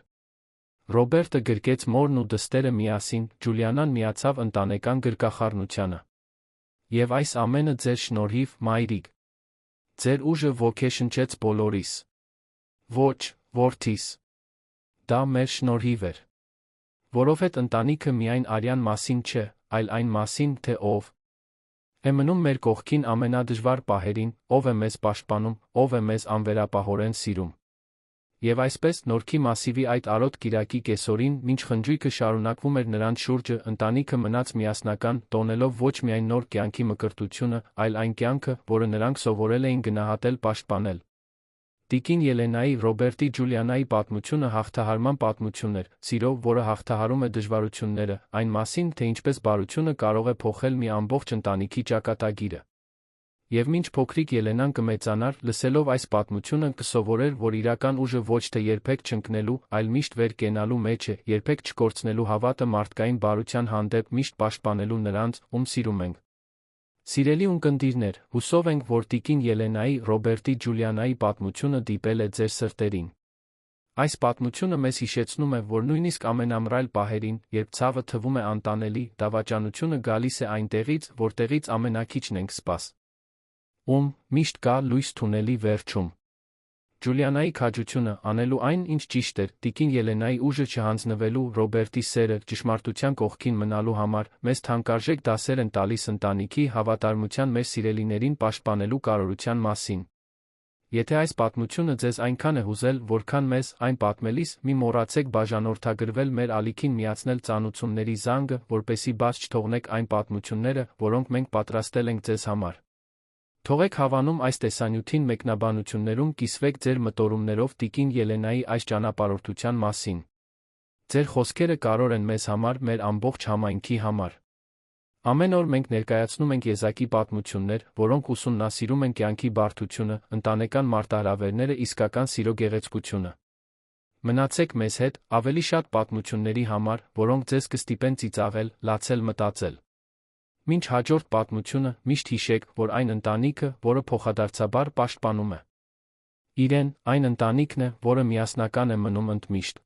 Ռոբերտը գրկեց մորն ու դստերը միասին, Ջուլիանան միացավ ընտանեկան գրկախառնությանը։ Եվ այս ամենը ձեր շնորհիվ, մայրիկ։ Ձեր ուժը ոգեշնչեց բոլորիս։ Ոչ, որդիս։ Դա մեր շնորհիվ էր։ Որովհետև ընտանիքը միայն արյան մասին չէ, այլ այն մասին, թե ով է մնում մեր կողքին ամենադժվար պահերին, ով է մեզ պաշտպանում, ով է մեզ անվերապահորեն սիրում։ Եվ այսպես Նորքի Մասիվի այդ արոտ կիրակի կեսօրին, մինչ խնջույքը շարունակվում էր նրանց շուրջը, ընտանիքը մնաց միասնական, տոնելով ոչ միայն նոր կյանքի մկրտությունը, այլ այն կյանքը, որը նրանք սովորել էին գնահատել, պաշտպանել։ Տիկին Ելենայի, Ռոբերտի Ջուլիանայի պատմությունը հաղթահարման պատմություն էր, սիրո, որը հաղթահարում է դժվարությունները, այն մասին, թե ինչպես բարությունը կարող է փոխել մի ամբողջ ընտանիքի ճակատագիրը։ Եվ մինչ փոքրիկ Ելենան կմեծանար, լսելով այս պատմությունը կսովորեր, որ իրական ուժը ոչ թե երբեք չընկնելու, այլ միշտ վեր կենալու մեջ է, երբեք չկորցնելու հավատը մարդկային բարության հանդեպ, միշտ պաշտպանելու նրանց, ում սիրում ենք։ Սիրելի ունկնդիրներ, հուսով ենք, որ տիկին Ելենայի, Ռոբերտի Ջուլիանայի պատմությունը դիպել է ձեր սրտերին։ Այս պատմությունը մեզ հիշեցնում է, որ նույնիսկ ամենամռայլ պահերին, երբ ցավը թվում է անտանելի, դավաճանությունը գալիս է այնտեղից, որտեղից ամենակիչն ենք սպաս։ Միշտ կա լույս թունելի վերջում։ Ջուլիանայի քաջությունը, անելու այն, ինչ ճիշտ էր, տիկին Ելենայի ուժը չհանձնվելու, Ռոբերտի սերը, ճշմարտության կողքին մնալու համար, մեզ թանկարժեք դասեր են տալիս ընտանիքի, հավատարմության մեր սիրելիներին պաշտպանելու կարողության մասին։ Եթե այս պատմությունը ձեզ այնքան է հուզել, որքան մեզ, այն պատմելիս, մի մոռացեք բաժանորդագրվել մեր ալիքին միացնել ծանուցումների զանգը, որպեսզի բաց չթողնեք այն պատմությունները, որոնք մենք պատրաստել ենք ձեզ համար։ Թողեք հավանում այս տեսանյութին մեկնաբանություններում կիսվեք ձեր մտորումներով տիկին Ելենայի այս ճանապարհորդության մասին։ Ձեր խոսքերը կարևոր են մեզ համար, մեր ամբողջ համայնքի համար։ Ամեն օր մենք ներկայացնում ենք եզակի պատմություններ, որոնք ուսումնասիրում են կյանքի բարդությունը, ընտանեկան մարտահրավերները, իսկական սիրո գեղեցկությունը։ Մնացեք մեզ հետ, ավելի շատ պատմությունների համար, որոնք ձեզ կստիպեն ծիծաղել, լացել, մտածել։ Մինչ հաջորդ պատմությունը, միշտ հիշեք, որ այն ընտանիքը, որը փոխադարձաբար պաշտպանում է իրեն, այն ընտանիքն է, որը միասնական է մնում ընդմիշտ։